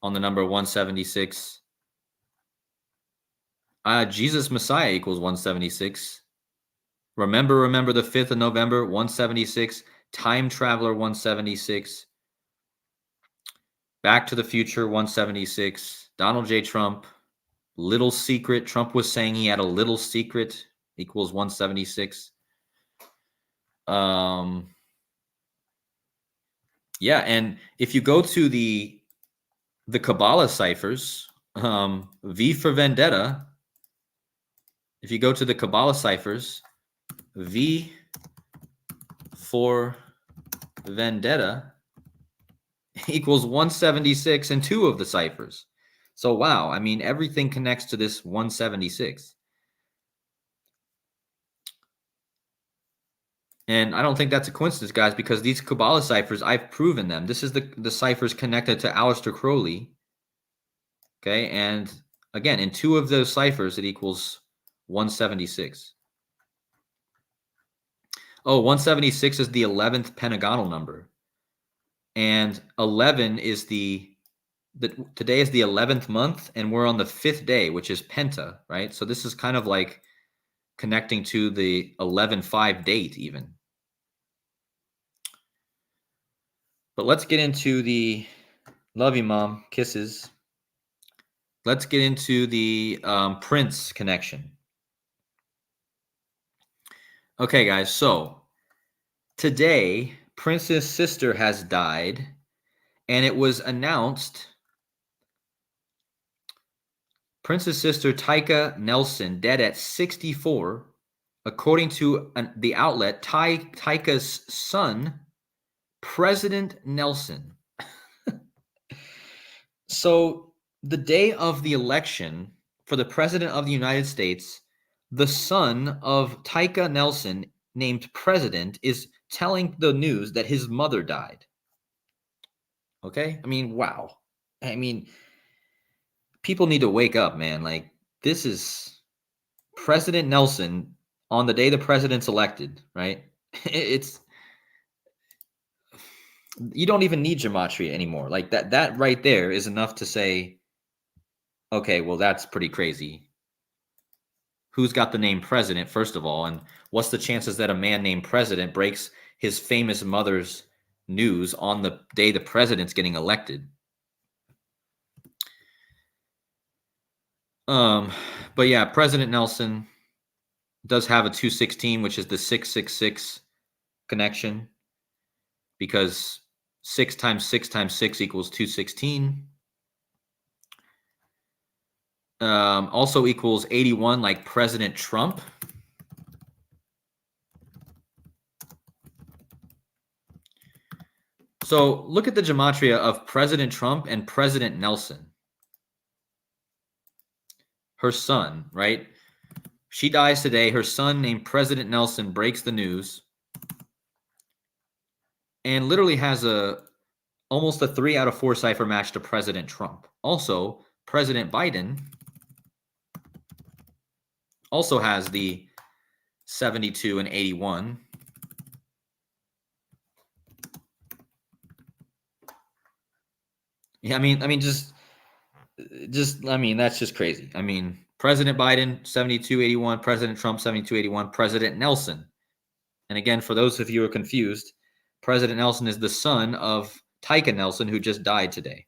on the number 176. Jesus Messiah equals 176. Remember the 5th of November, 176. Time Traveler, 176. Back to the Future, 176. Donald J. Trump. Little secret. Trump was saying he had a little secret, equals 176. Yeah, and if you go to the Kabbalah ciphers, V for Vendetta, if you go to the Kabbalah ciphers, V for Vendetta equals 176 in 2 of the ciphers. So wow, I mean, everything connects to this 176. And I don't think that's a coincidence, guys, because these Kabbalah ciphers, I've proven them. This is the ciphers connected to Aleister Crowley. Okay, and again, in 2 of those ciphers, it equals 176. Oh, 176 is the 11th pentagonal number. And 11 is today is the 11th month, and we're on the 5th day, which is Penta, right? So this is kind of like connecting to the 11/5 date even. But let's get into the love you, Mom. Kisses. Let's get into the Prince connection. Okay, guys. So today, Prince's sister has died, and it was announced Prince's sister, Tyka Nelson, dead at 64, according to the outlet, Tyka's son, President Nelson. So the day of the election for the President of the United States, the son of Tyka Nelson, named President, is telling the news that his mother died. Okay? I mean, wow. I mean, people need to wake up, man. Like, this is President Nelson on the day the president's elected, right? It's you don't even need gematria anymore. Like that right there is enough to say, okay, well, that's pretty crazy. Who's got the name president, first of all, and what's the chances that a man named president breaks his famous mother's news on the day the president's getting elected? But yeah, President Nelson does have a 216, which is the 666 connection, because 6 times 6 times 6 equals 216. Also equals 81, like President Trump. So look at the gematria of President Trump and President Nelson. Her son, right? She dies today. Her son, named President Nelson, breaks the news and literally has almost a 3 out of 4 cipher match to President Trump. Also, President Biden also has the 72 and 81. Yeah, I mean, that's just crazy. I mean, President Biden, 7281, President Trump, 7281, President Nelson. And again, for those of you who are confused, President Nelson is the son of Tyka Nelson, who just died today.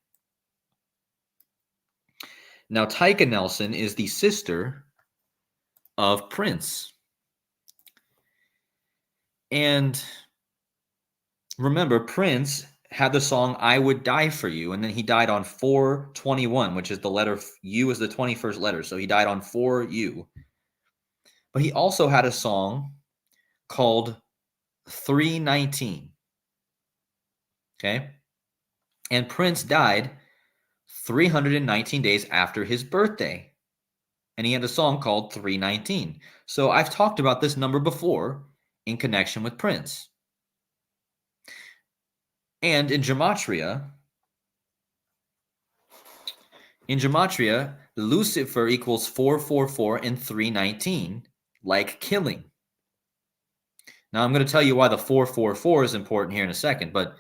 Now, Tyka Nelson is the sister of Prince. And remember, Prince had the song I Would Die For You, and then he died on 4/21, which is the letter U is the 21st letter, so he died on 4U. But he also had a song called 319. Okay. And Prince died 319 days after his birthday. And he had a song called 319. So I've talked about this number before in connection with Prince. And in Gematria, Lucifer equals 444 and 319, like killing. Now I'm going to tell you why the 444 is important here in a second, but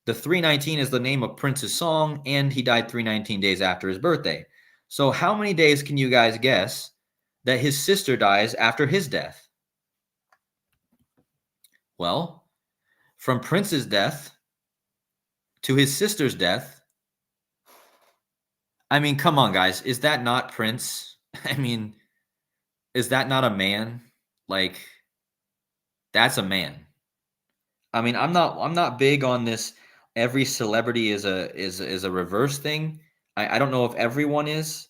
the 319 is the name of Prince's song, and he died 319 days after his birthday. So how many days can you guys guess that his sister dies after his death? Well, from Prince's death to his sister's death, I mean, come on, guys. Is that not Prince? I mean, is that not a man? Like, that's a man. I mean, I'm not big on this. Every celebrity is a reverse thing. I don't know if everyone is.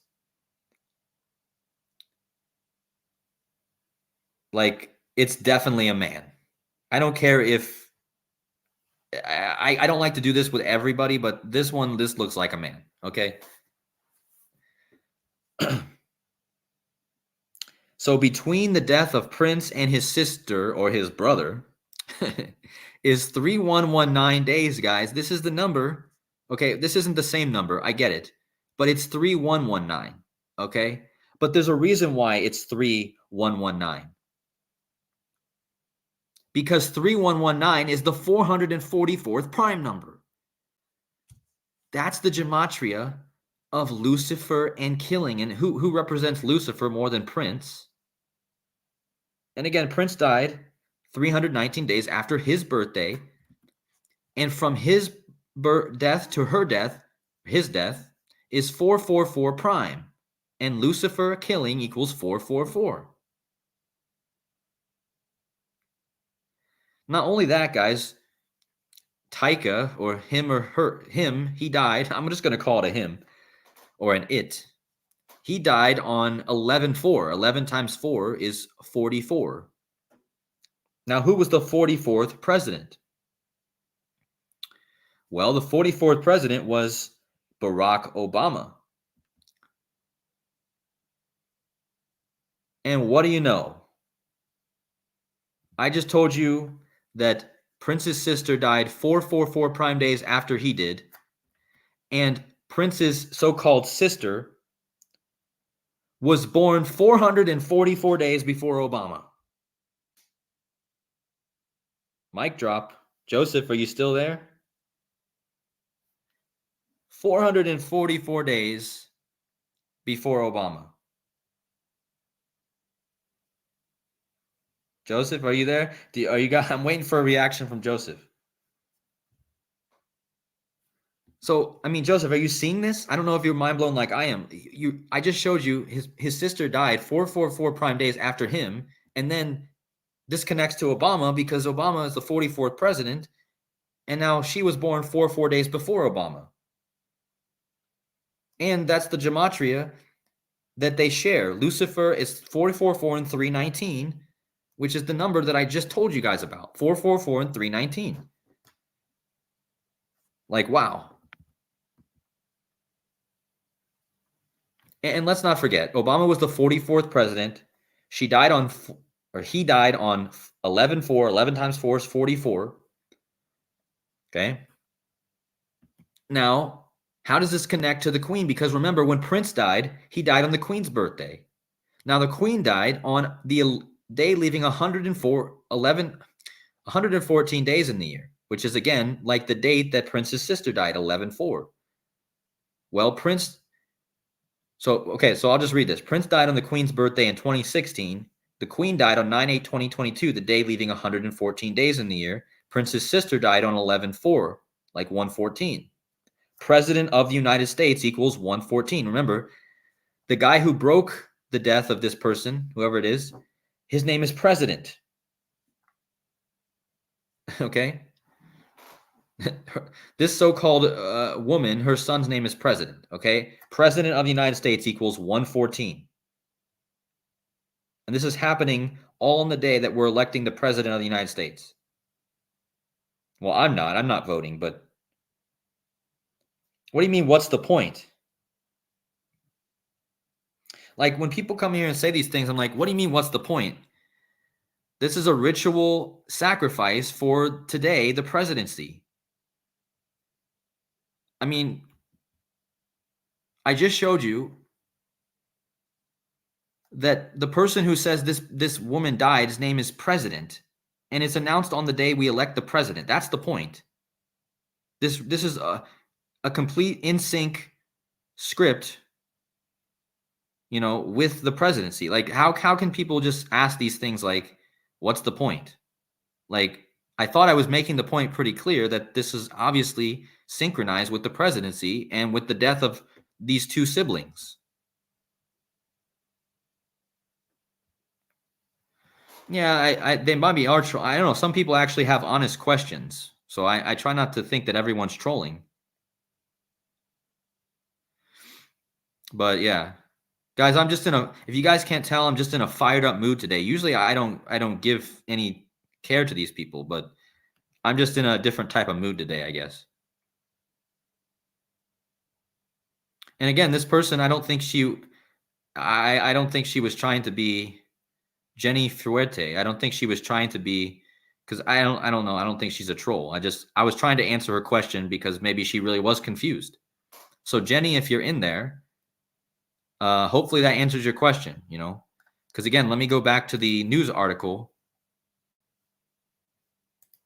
Like, it's definitely a man. I don't care if I don't like to do this with everybody, but this looks like a man. Okay. So between the death of Prince and his sister or his brother is 3119 days, guys. This is the number. Okay, this isn't the same number. I get it. But it's 3119. Okay? But there's a reason why it's 3119. Because 3119 is the 444th prime number. That's the gematria of Lucifer and killing. And who represents Lucifer more than Prince? And again, Prince died 319 days after his birthday. And from his death to her death, his death, is 444 prime. And Lucifer killing equals 444. Not only that, guys, Taika, or him, he died. I'm just going to call it a him or an it. He died on 11/4. 11 times 4 is 44. Now, who was the 44th president? Well, the 44th president was Barack Obama. And what do you know? I just told you that Prince's sister died 444 prime days after he did. And Prince's so-called sister was born 444 days before Obama. Mic drop. Joseph, are you still there? 444 days before Obama. Joseph, are you there? I'm waiting for a reaction from Joseph. So, I mean, Joseph, are you seeing this? I don't know if you're mind blown like I am. I just showed you his sister died 444 prime days after him, and then this connects to Obama because Obama is the 44th president, and now she was born 4 days before Obama. And that's the gematria that they share. Lucifer is 444 and 319, which is the number that I just told you guys about. 444 and 319. Like, wow. And let's not forget, Obama was the 44th president. He died on 11/4. 11 times 4 is 44. Okay. Now, how does this connect to the Queen? Because remember, when Prince died, he died on the Queen's birthday. Now, the Queen died on the day leaving 114 days in the year, which is, again, like the date that Prince's sister died, 11/4. Well, so I'll just read this. Prince died on the Queen's birthday in 2016. The Queen died on 9/8/2022, the day leaving 114 days in the year. Prince's sister died on 11/4, like 114. President of the United States equals 114. Remember, the guy who broke the death of this person, whoever it is, his name is President. Okay? This so-called woman, her son's name is President. Okay? President of the United States equals 114. And this is happening all on the day that we're electing the president of the United States. Well, I'm not voting, but what do you mean, what's the point? Like, when people come here and say these things, I'm like, what do you mean, what's the point? This is a ritual sacrifice for today, the presidency. I mean, I just showed you that the person who says this woman died, his name is President, and it's announced on the day we elect the president. That's the point. This is a complete in sync script, with the presidency. Like, how can people just ask these things like, what's the point? Like, I thought I was making the point pretty clear that this is obviously synchronized with the presidency and with the death of these two siblings. Yeah, they might be I don't know. Some people actually have honest questions. So I try not to think that everyone's trolling. But yeah. Guys, I'm just if you guys can't tell, I'm just in a fired up mood today. Usually I don't give any care to these people, but I'm just in a different type of mood today, I guess. And again, this person, I don't think she was trying to be Jenny Fuerte. I don't think she was trying to be, because I don't know. I don't think she's a troll. I was trying to answer her question because maybe she really was confused. So Jenny, if you're in there, hopefully that answers your question, because again, let me go back to the news article.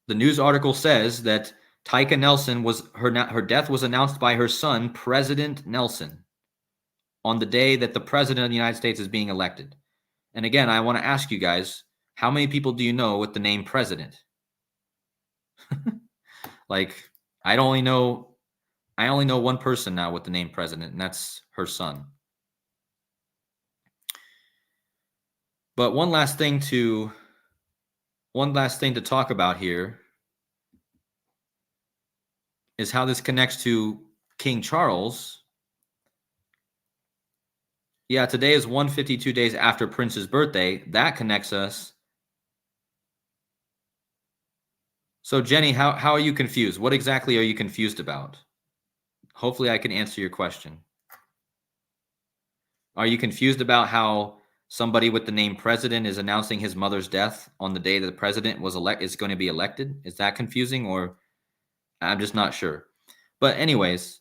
The news article says that Tyka Nelson her death was announced by her son, President Nelson, on the day that the president of the United States is being elected. And again, I want to ask you guys, how many people do you know with the name President? Like, I only know one person now with the name President, and that's her son. But one last thing to talk about here is how this connects to King Charles. Yeah, today is 152 days after Prince's birthday. That connects us. So Jenny, how are you confused? What exactly are you confused about? Hopefully I can answer your question. Are you confused about how somebody with the name President is announcing his mother's death on the day that the president is going to be elected? Is that confusing, or I'm just not sure? But anyways,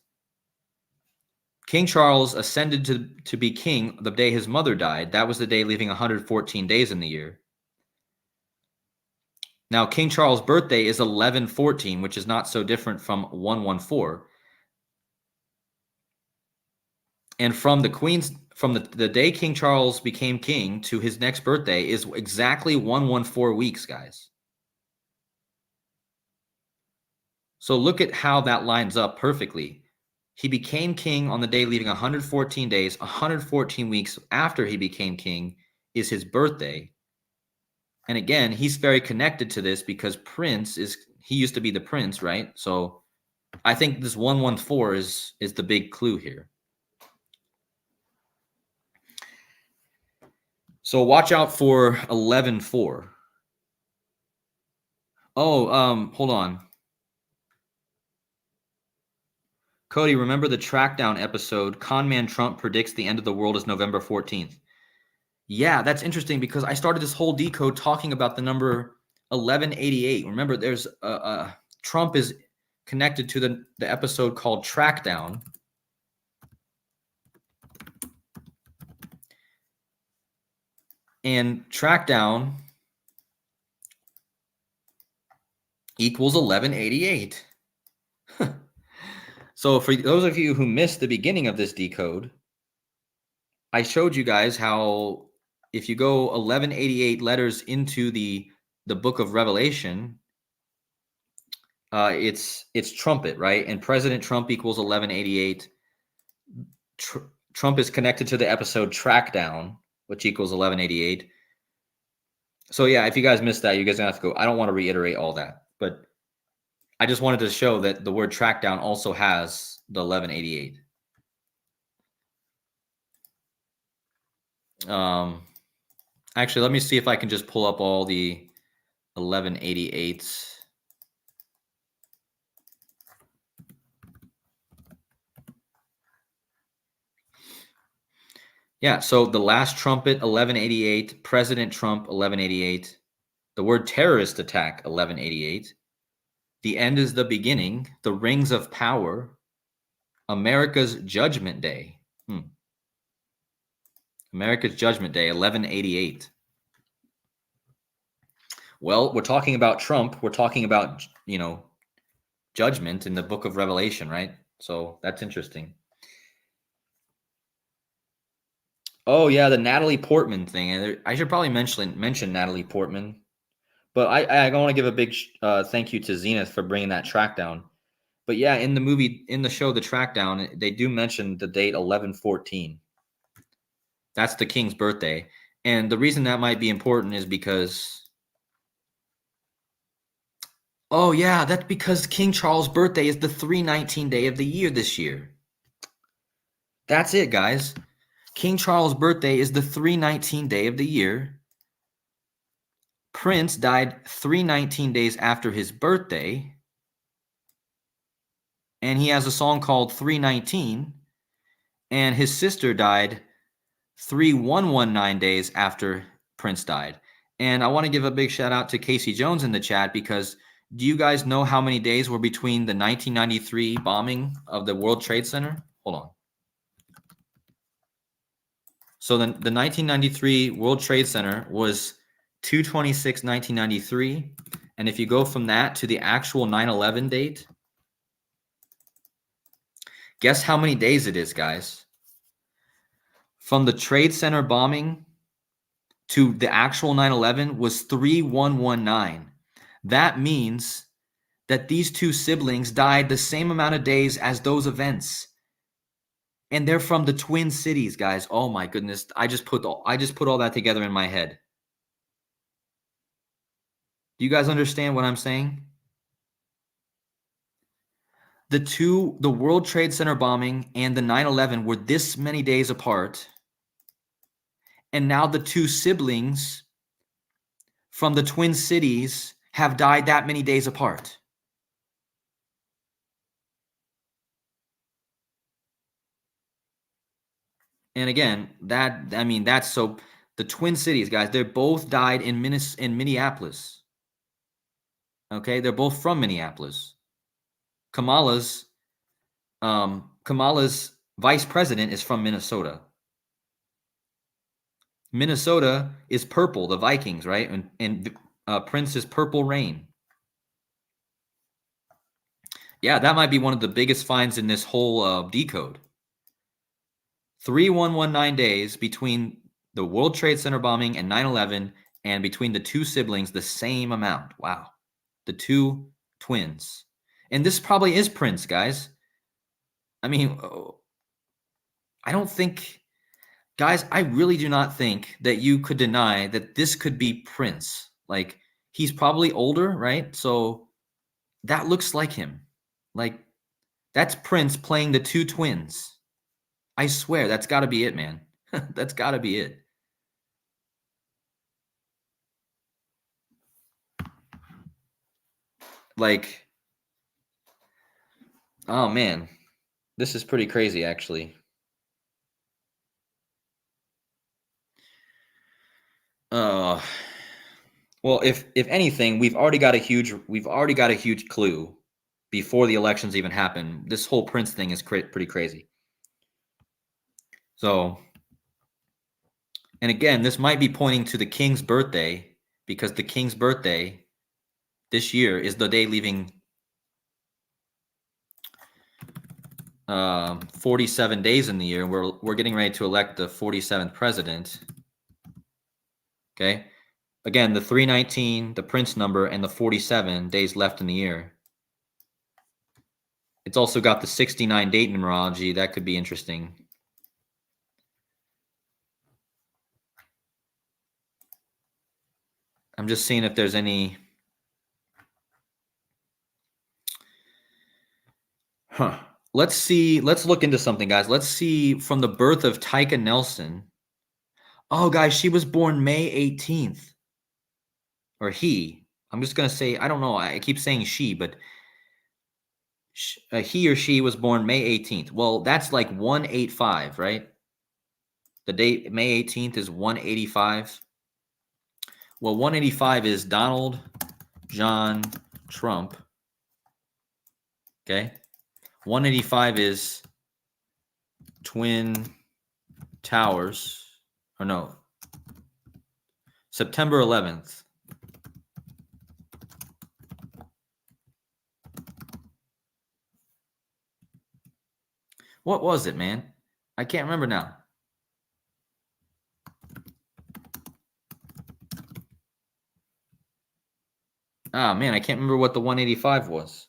King Charles ascended to be king the day his mother died. That was the day leaving 114 days in the year. Now, King Charles' birthday is 11/14, which is not so different from 1/14. And from the day King Charles became king to his next birthday is exactly 1/14 weeks, guys. So look at how that lines up perfectly. He became king on the day leaving 114 days. 114 weeks after he became king is his birthday. And again, he's very connected to this because he used to be the prince, right? So I think this 1/14 is the big clue here. So watch out for 11/4. Oh, hold on. Cody, remember the Trackdown episode? Conman Trump predicts the end of the world is November 14th. Yeah, that's interesting because I started this whole decode talking about the number 1188. Remember, there's Trump is connected to the episode called Trackdown. And Trackdown equals 1188. So for those of you who missed the beginning of this decode, I showed you guys how if you go 1188 letters into the book of Revelation, it's Trumpet, right? And President Trump equals 1188. Trump is connected to the episode Trackdown, which equals 1188. So yeah, if you guys missed that, you guys are gonna have to go. I don't want to reiterate all that, but I just wanted to show that the word Trackdown also has the 1188. Actually, let me see if I can just pull up all the 1188s. Yeah, so the last trumpet, 1188, President Trump, 1188, the word terrorist attack, 1188, the end is the beginning, the rings of power, America's Judgment Day. America's Judgment Day, 1188. Well, we're talking about Trump. We're talking about, judgment in the book of Revelation, right? So that's interesting. Oh yeah, the Natalie Portman thing. And I should probably mention Natalie Portman, but I want to give a big thank you to Zenith for bringing that track down. But yeah, in the show, the track down, they do mention the date 11/14. That's the king's birthday, and the reason that might be important is because, oh yeah, that's because King Charles' birthday is the 319 day of the year this year. That's it, guys. King Charles' birthday is the 319 day of the year. Prince died 319 days after his birthday, and he has a song called 319, and his sister died 3119 days after Prince died. And I want to give a big shout out to Casey Jones in the chat, because do you guys know how many days were between the 1993 bombing of the World Trade Center? Hold on. So the 1993 World Trade Center was 2/26/1993. And if you go from that to the actual 9/11 date, guess how many days it is, guys? From the Trade Center bombing to the actual 9/11 was 3119. That means that these two siblings died the same amount of days as those events. And they're from the Twin Cities, guys. Oh my goodness. I just put all that together in my head. Do you guys understand what I'm saying? The World Trade Center bombing and the 9/11 were this many days apart. And now the two siblings from the Twin Cities have died that many days apart. And again, that's so the Twin Cities, guys, they both died in Minneapolis. Okay, they're both from Minneapolis. Kamala's vice president is from Minnesota. Minnesota is purple, the Vikings, right? And Prince is Purple Rain. Yeah, that might be one of the biggest finds in this whole decode. 3119 days between the World Trade Center bombing and 9/11, and between the two siblings, the same amount. Wow. The two twins. And this probably is Prince, guys. I mean, I don't think, guys, I really do not think that you could deny that this could be Prince. Like, he's probably older, right? So that looks like him. Like, that's Prince playing the two twins. I swear, that's got to be it, man. That's got to be it. Like, oh man, this is pretty crazy, actually. Well, if anything, we've already got a huge clue before the elections even happen. This whole Prince thing is pretty crazy. So, and again, this might be pointing to the king's birthday, because the king's birthday this year is the day leaving 47 days in the year. We're getting ready to elect the 47th president. Okay. Again, the 319, the Prince number, and the 47 days left in the year. It's also got the 69 date numerology. That could be interesting. I'm just seeing if there's any. Let's see. Let's look into something, guys. Let's see from the birth of Tyka Nelson. Oh, guys, she was born May 18th. Or he. I'm just going to say, I don't know. I keep saying she, but he or she was born May 18th. Well, that's like 185, right? The date, May 18th, is 185. Well, 185 is Donald John Trump. Okay. 185 is Twin Towers. Or no, September 11th. What was it, man? I can't remember now. Ah, man, I can't remember what the 185 was.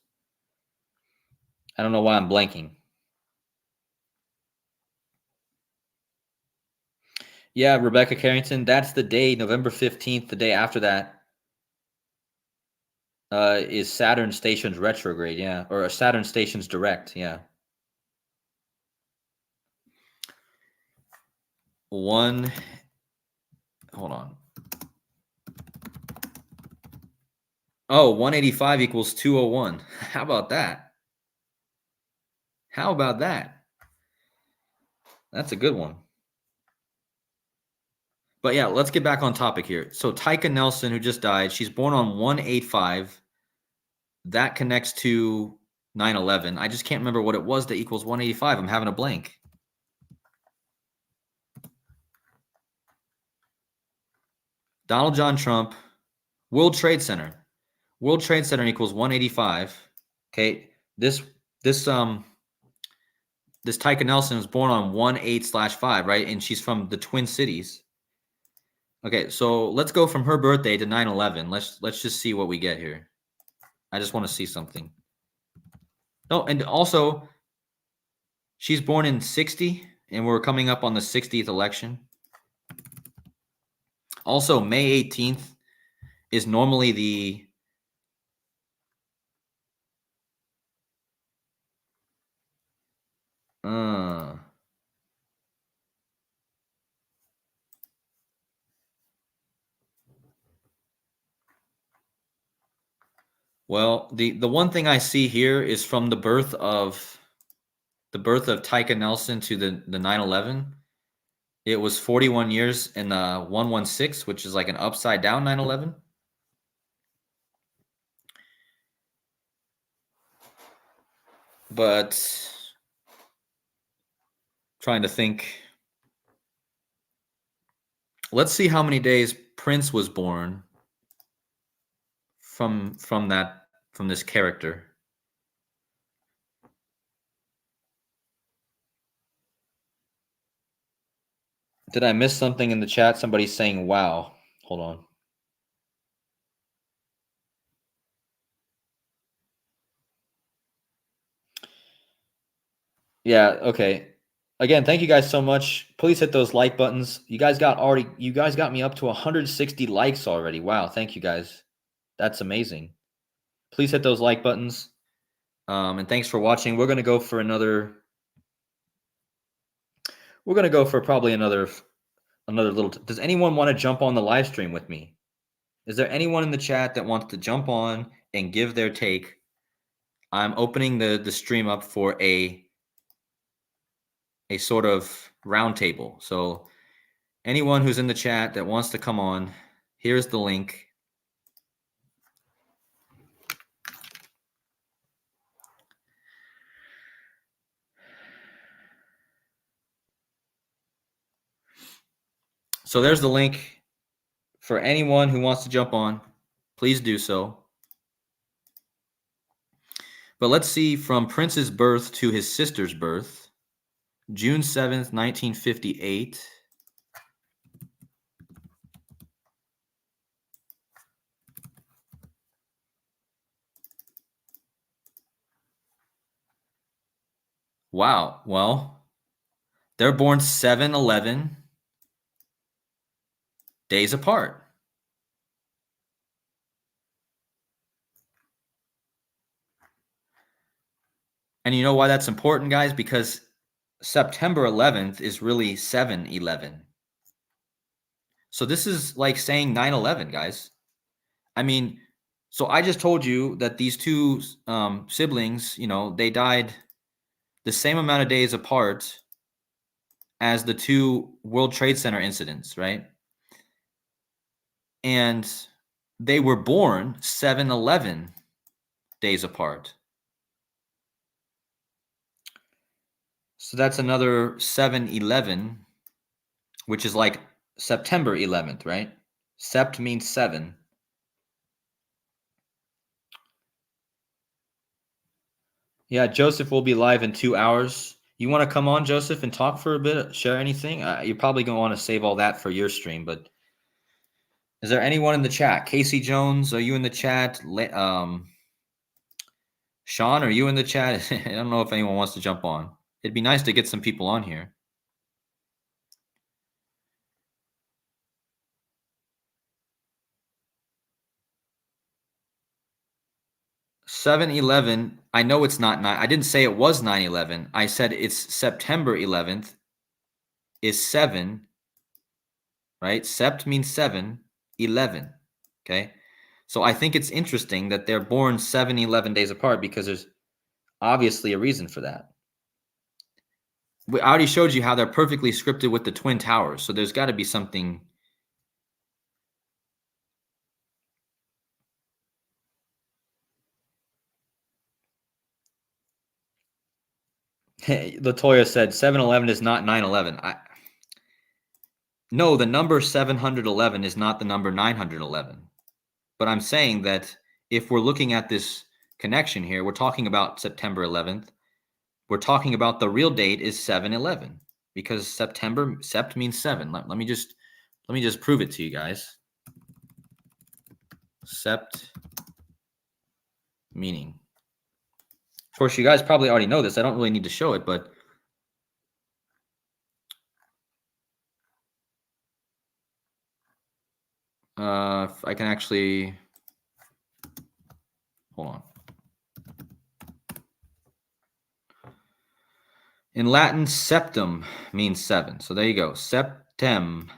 I don't know why I'm blanking. Yeah, Rebecca Carrington, that's the day, November 15th, the day after that, is Saturn stations retrograde, yeah. Or Saturn stations direct, yeah. Hold on. Oh, 185 equals 201. How about that? How about that? That's a good one. But yeah, let's get back on topic here. So Tyka Nelson, who just died, she's born on 185. That connects to 9/11. I just can't remember what it was that equals 185. I'm having a blank. Donald John Trump, World Trade Center. World Trade Center equals 185. Okay. This this Tyka Nelson was born on 1/8/5, right? And she's from the Twin Cities. Okay, so let's go from her birthday to 9/11. Let's just see what we get here. I just want to see something. Oh, and also she's born in 60, and we're coming up on the 60th election. Also, May 18th is normally the well, the one thing I see here is from the birth of Tyka Nelson to the 9/11. It was 41 years in 116, which is like an upside down 9/11. But trying to think. Let's see how many days Prince was born from this character. Did I miss something in the chat? Somebody's saying wow. Hold on. Yeah, okay. Again, thank you guys so much. Please hit those like buttons. You guys got me up to 160 likes already. Wow, thank you guys. That's amazing. Please hit those like buttons. And thanks for watching. We're gonna go for probably another little. Does anyone want to jump on the live stream with me? Is there anyone in the chat that wants to jump on and give their take? I'm opening the stream up for a sort of roundtable. So anyone who's in the chat that wants to come on, here's the link. So there's the link for anyone who wants to jump on. Please do so. But let's see, from Prince's birth to his sister's birth, June 7th, 1958. Wow. Well, they're born 7/11 days apart. And you know why that's important, guys? Because September 11th is really 7/11. So this is like saying 9/11, guys. I mean, so I just told you that these two siblings, they died the same amount of days apart as the two World Trade Center incidents, right? And they were born 7/11 days apart. So that's another 7/11, which is like September 11th, right? Sept means 7. Yeah, Joseph will be live in 2 hours. You want to come on, Joseph, and talk for a bit, share anything? You're probably going to want to save all that for your stream, but is there anyone in the chat? Casey Jones, are you in the chat? Sean, are you in the chat? I don't know if anyone wants to jump on. It'd be nice to get some people on here. 7/11. I know it's not 9. I didn't say it was 9/11. I said it's September 11th is 7, right? Sept means 7, 11. Okay. So I think it's interesting that they're born 7/11 days apart because there's obviously a reason for that. I already showed you how they're perfectly scripted with the Twin Towers. So there's got to be something. Latoya said 7/11 is not 9/11. No, the number 711 is not the number 911. But I'm saying that if we're looking at this connection here, we're talking about September 11th. We're talking about the real date is 7/11 because sept means 7. Let me just prove it to you guys. Sept meaning. Of course, you guys probably already know this. I don't really need to show it, but if I can actually hold on. In Latin, septum means 7. So there you go. Septem.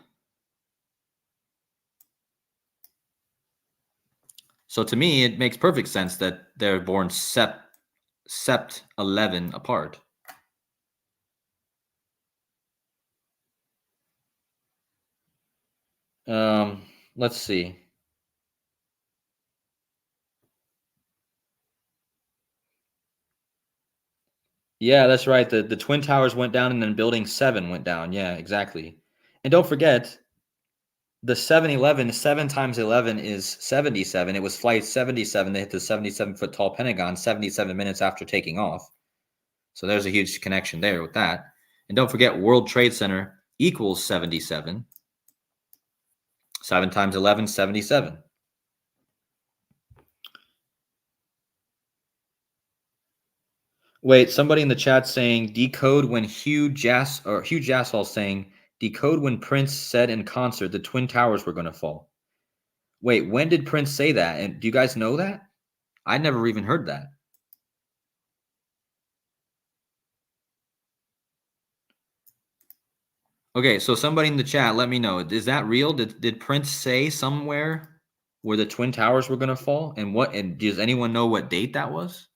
So to me, it makes perfect sense that they're born sept 11 apart. Let's see. Yeah, that's right. The Twin Towers went down and then Building 7 went down. Yeah, exactly. And don't forget, the 7/11, 7 times 11 is 77. It was flight 77. They hit the 77-foot tall Pentagon 77 minutes after taking off. So there's a huge connection there with that. And don't forget, World Trade Center equals 77. 7 times 11, 77. Wait, somebody in the chat saying decode when Hugh Jassal saying decode when Prince said in concert the Twin Towers were going to fall. Wait, when did Prince say that? And do you guys know that? I never even heard that. Okay, so somebody in the chat, let me know. Is that real? Did Prince say somewhere where the Twin Towers were going to fall? And does anyone know what date that was?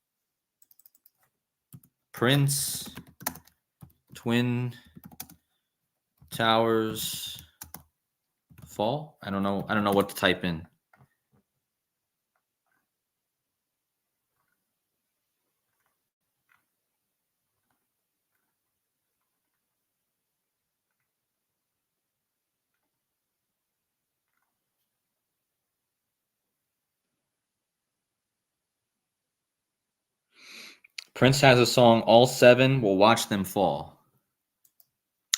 Prince Twin Towers fall? I don't know. I don't know what to type in. Prince has a song, All 7 Will Watch Them Fall.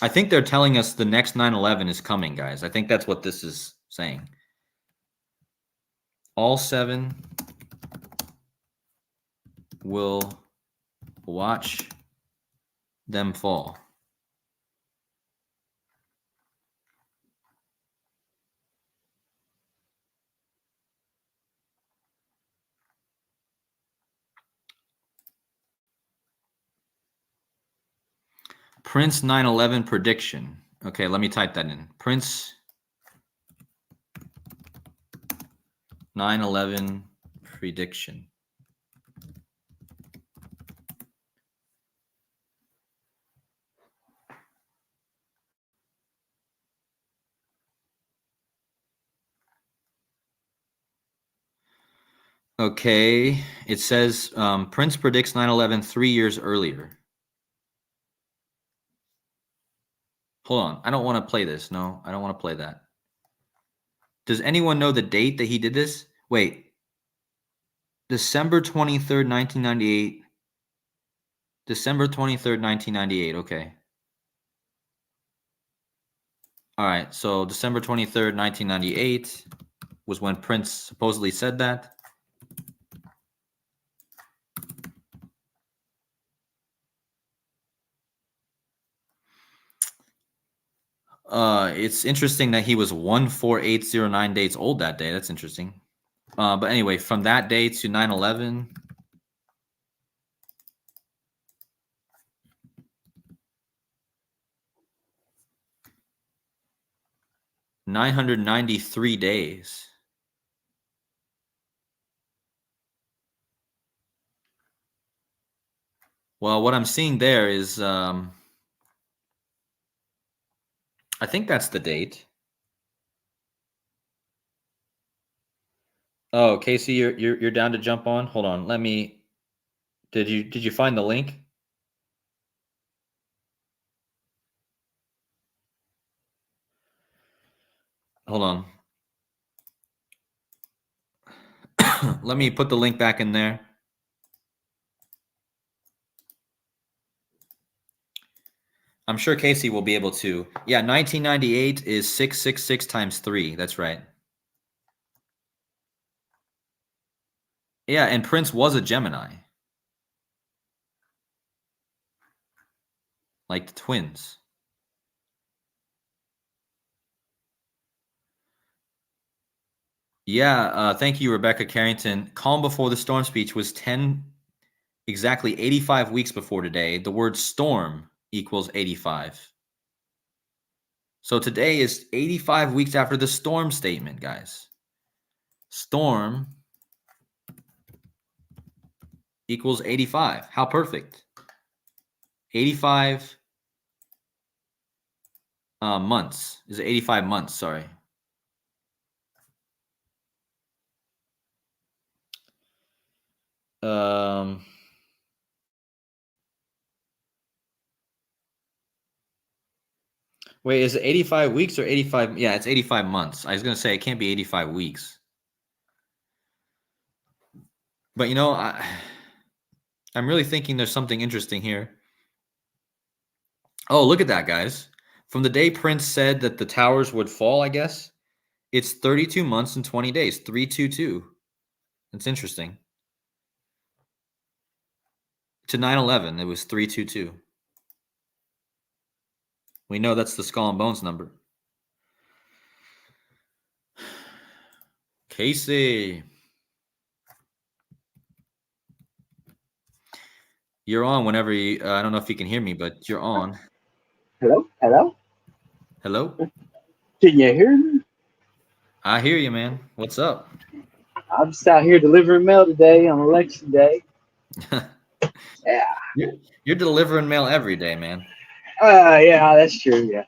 I think they're telling us the next 9/11 is coming, guys. I think that's what this is saying. All 7 will watch them fall. Prince 9/11 prediction. Okay, let me type that in. Prince 9/11 prediction. Okay, it says Prince predicts 9/11 3 years earlier. Hold on, I don't want to play this. No, I don't want to play that. Does anyone know the date that he did this? Wait, December 23rd, 1998. December 23rd, 1998. Okay. All right, so December 23rd, 1998 was when Prince supposedly said that. It's interesting that he was 14809 days old that day. That's interesting. But anyway, from that day to 9/11, 993 days. Well, what I'm seeing there is, I think that's the date. Oh, Casey, you're down to jump on? Hold on, let me. Did you find the link? Hold on. Let me put the link back in there. I'm sure Casey will be able to. Yeah, 1998 is 666 times 3. That's right. Yeah, and Prince was a Gemini. Like the twins. Yeah, thank you, Rebecca Carrington. Calm before the storm speech was exactly 85 weeks before today. The word storm equals 85. So today is 85 weeks after the storm statement, guys. Storm equals 85. How perfect. 85 months. Is it 85 months? Sorry. Wait, is it 85 weeks or 85? Yeah, it's 85 months. I was going to say it can't be 85 weeks. But, I'm really thinking there's something interesting here. Oh, look at that, guys. From the day Prince said that the towers would fall, I guess, it's 32 months and 20 days. 322. That's interesting. To 9/11, it was 322. We know that's the Skull and Bones number. Casey. You're on whenever you. I don't know if you can hear me, but you're on. Hello? Hello? Hello? Can you hear me? I hear you, man. What's up? I'm just out here delivering mail today on election day. Yeah. You're delivering mail every day, man. Yeah, that's true. Yeah.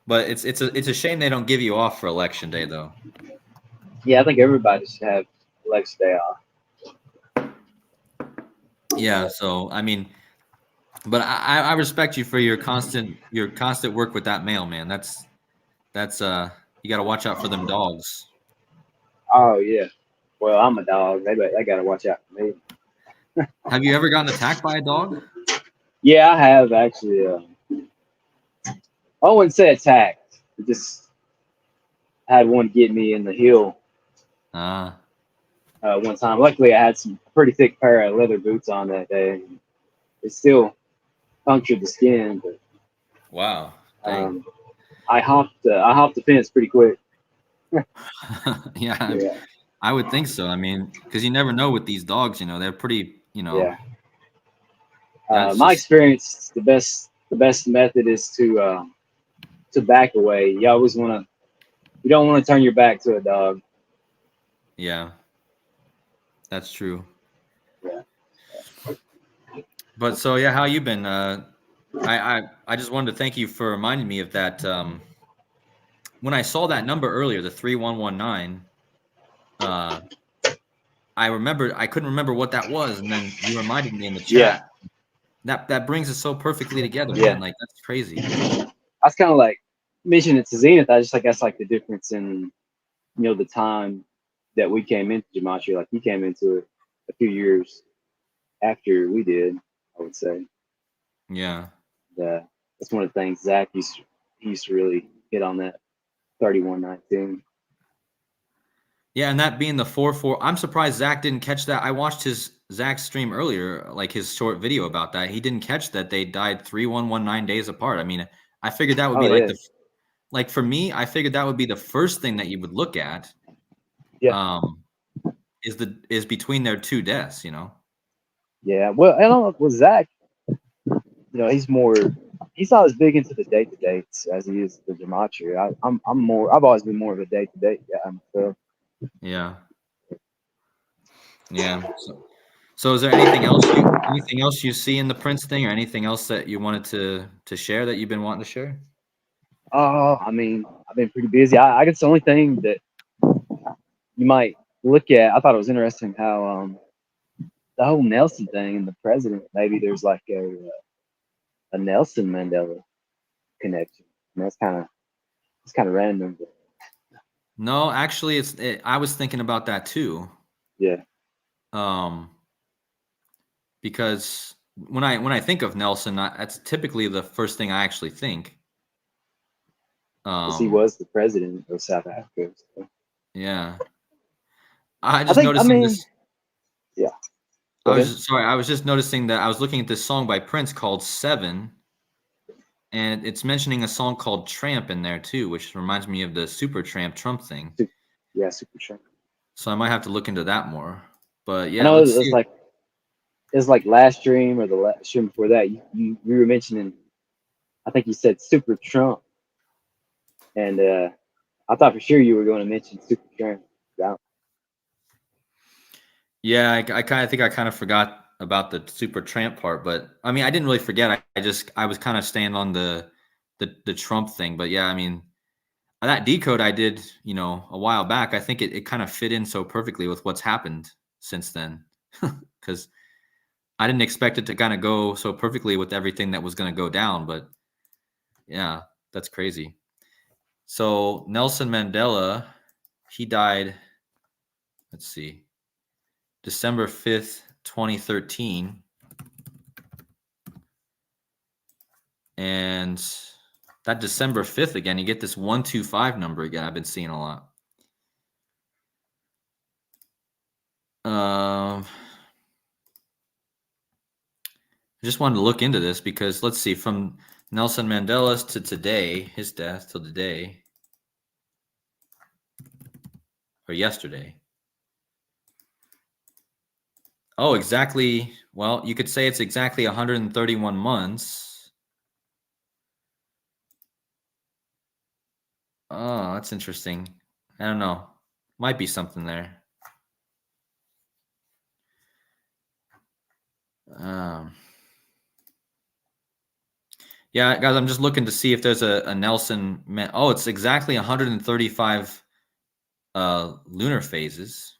But it's a shame they don't give you off for election day, though. Yeah, I think everybody should have election day off. Yeah. So I mean, but I respect you for your constant work with that mail, man. That's you got to watch out for them dogs. Oh yeah. Well, I'm a dog. They gotta watch out for me. Have you ever gotten attacked by a dog? Yeah, I have actually. I wouldn't say attacked. It just had one get me in the heel Ah, one time. Luckily, I had some pretty thick pair of leather boots on that day. It still punctured the skin, but wow. Dang. um, I hopped the fence pretty quick. Yeah, Yeah. I would think so. I mean, because you never know with these dogs. They're pretty. Yeah. That's My just experience, the best method is to back away. You don't want to turn your back to a dog. Yeah, that's true. Yeah. But so yeah, how you been? I just wanted to thank you for reminding me of that. When I saw that number earlier, the 3119, uh, I remembered I couldn't remember what that was, and then you reminded me in the Yeah. chat. That brings us so perfectly together, Yeah. man. Like that's crazy. I was kind of like mentioning it to Zenith. I just like that's like the difference in the time that we came into gematria. Like he came into it a few years after we did. I would say Yeah. that that's one of the things Zach used to really hit on that 3119. Yeah, and that being the 4-4, I'm surprised Zach didn't catch that. I watched Zach's stream earlier, like his short video about that. He didn't catch that they died 3119 days apart. I mean, I figured that would Oh be like yeah, the like for me, I figured that would be the first thing that you would look at. yeah, Um, is between their two deaths, yeah. Well, I don't know with Zach. He's not as big into the day to dates as he is the gematria. I'm more. I've always been more of a day to day guy. So Yeah. Yeah. So is there anything else you see in the Prince thing, or anything else that you wanted to share that you've been wanting to share? I mean, I've been pretty busy. I guess the only thing that you might look at, I thought it was interesting how the whole Nelson thing and the president. Maybe there's like a Nelson Mandela connection. And it's kind of random. But No, actually, I was thinking about that too. yeah, Um, because when I think of Nelson, that's typically the first thing I actually think. because he Um, was the president of South Africa. So. yeah, I I just think. I noticing mean, this. yeah. Go I was ahead. just, sorry. I was just noticing that I was looking at this song by Prince called Seven, and it's mentioning a song called Tramp in there too, which reminds me of the Super Tramp Trump thing. Yeah, super sure. So I might have to look into that more. But I yeah, know let's see. it's like last stream or the last stream before that. You were mentioning. I think you said Super Trump, and I thought for sure you were going to mention Super Trump. Yeah. Yeah, I kind of think I kind of forgot about the Super Tramp part, but I mean, I didn't really forget. I was kind of staying on the Trump thing. But yeah, I mean, that decode I did, a while back. I think it kind of fit in so perfectly with what's happened since then, because I didn't expect it to kind of go so perfectly with everything that was going to go down. But yeah, that's crazy. So Nelson Mandela, he died. Let's see, December 5th, 2013. And that December 5th again, you get this 125 number again. I've been seeing a lot. I just wanted to look into this because let's see, from Nelson Mandela's to today, his death till today, or yesterday. Oh, exactly. Well, you could say it's exactly 131 months. Oh, that's interesting. I don't know. Might be something there. Um, yeah, guys, I'm just looking to see if there's a Nelson. Oh, it's exactly 135 lunar phases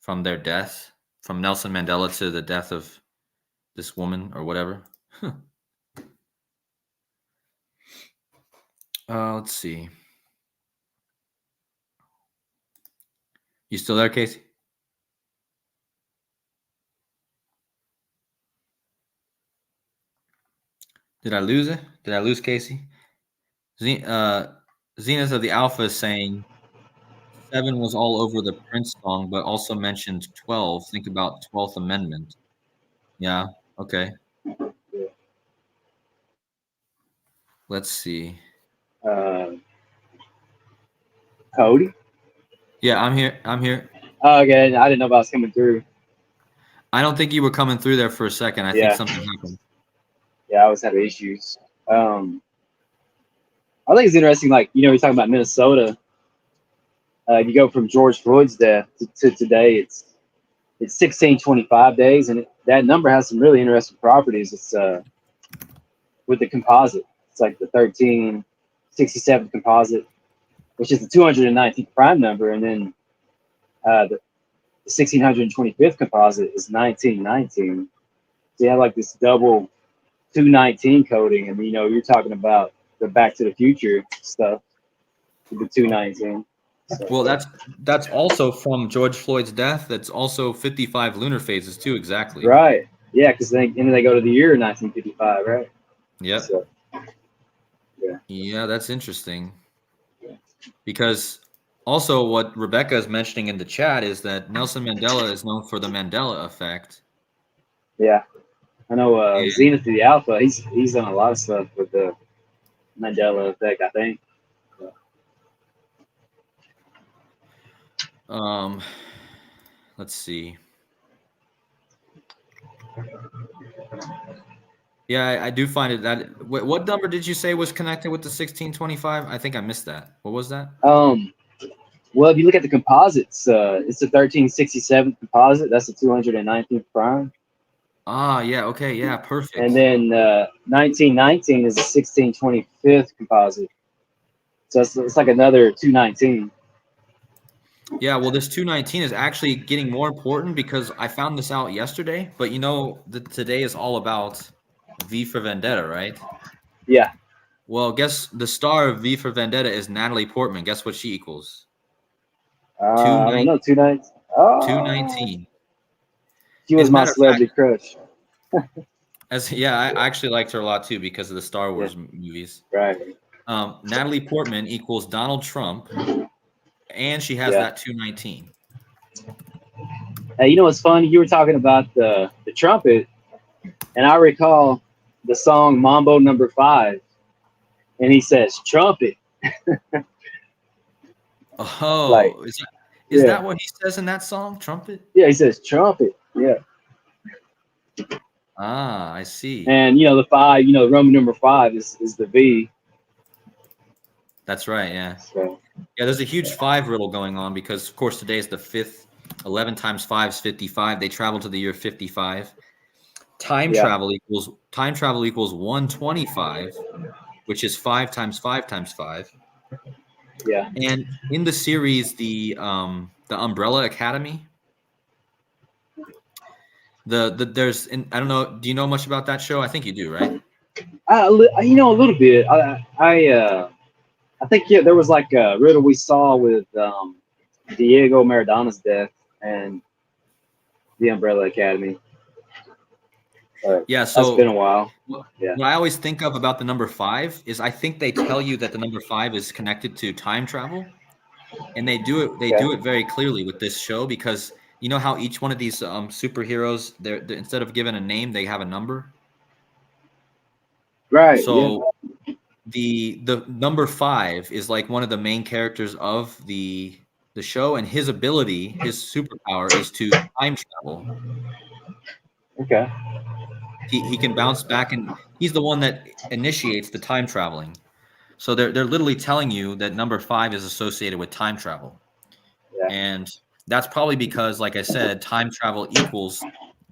from their death, from Nelson Mandela to the death of this woman or whatever. Let's see. You still there, Casey? Did I lose it? Did I lose Casey? Zenith of the Alpha is saying 7 was all over the Prince song, but also mentioned 12. Think about 12th Amendment. Yeah. Okay. Let's see. Uh, Cody. Yeah, I'm here. I'm here. Oh, okay, I didn't know if I was coming through. I don't think you were coming through there for a second. I think Yeah, something happened. yeah, I was having issues. I think it's interesting. Like you're talking about Minnesota. You go from George Floyd's death to today. It's 1625 days, and that number has some really interesting properties. It's with the composite. It's like the 1367 composite, which is the 219th prime number, and then the 1625th composite is 1919. So you have like this double 219 coding, and you're talking about the Back to the Future stuff with the 219. So, Well, that's also from George Floyd's death. That's also 55 lunar phases too, exactly. right, yeah, because then they go to the year 1955, right? Yep. So, yeah. Yeah, that's interesting. Because also what Rebecca is mentioning in the chat is that Nelson Mandela is known for the Mandela effect. Yeah, I know. And, Zenith to the Alpha. He's done a lot of stuff with the Mandela effect, I think. let's see. Yeah, I do find it that. What number did you say was connected with the 1625? I think I missed that. What was that? Well, if you look at the composites, it's the 1367 composite. That's the 219th prime. Ah, yeah. Okay. Yeah. Perfect. And then 1919 is the 1625th composite. So it's like another 219. Yeah. Well, this 219 is actually getting more important because I found this out yesterday. But today is all about V for Vendetta, right? Yeah. Well, guess the star of V for Vendetta is Natalie Portman. Guess what she equals? I don't know. 219. Oh, 219. she As was a my matter of fact, celebrity crush. I actually liked her a lot too because of the Star Yeah. Wars movies. Right. Natalie Portman equals Donald Trump, and she has Yeah. that 219. Hey, you know what's funny? You were talking about the trumpet, and I recall the song Mambo Number 5, and he says trumpet. Like, Oh, is yeah, that what he says in that song, Trumpet? yeah, he says trumpet. Yeah. Ah, I see. And the 5, Roman number 5 is the V. That's right. Yeah. So Yeah. There's a huge 5 riddle going on because, of course, today is the 5th. 11 times 5 is 55. They travel to the year 55. Time yeah, travel equals 125, which is 5 times 5 times 5. yeah. And in the series, the Umbrella Academy, there's I don't know. Do you know much about that show? I think you do, right? A little bit. I think there was like a riddle we saw with Diego Maradona's death and the Umbrella Academy. Yeah. That's been a So while. what Yeah. what I always think of about the number 5 is I think they tell you that the number 5 is connected to time travel, and they do it. They do Okay. it very clearly with this show because you know how each one of these superheroes, they're instead of given a name, they have a number. Right. Yeah. So the number 5 is like one of the main characters of the show, and his ability, his superpower, is to time travel. Okay. He can bounce back, and he's the one that initiates the time traveling. So they're literally telling you that number 5 is associated with time travel, Yeah. and that's probably because, like I said, time travel equals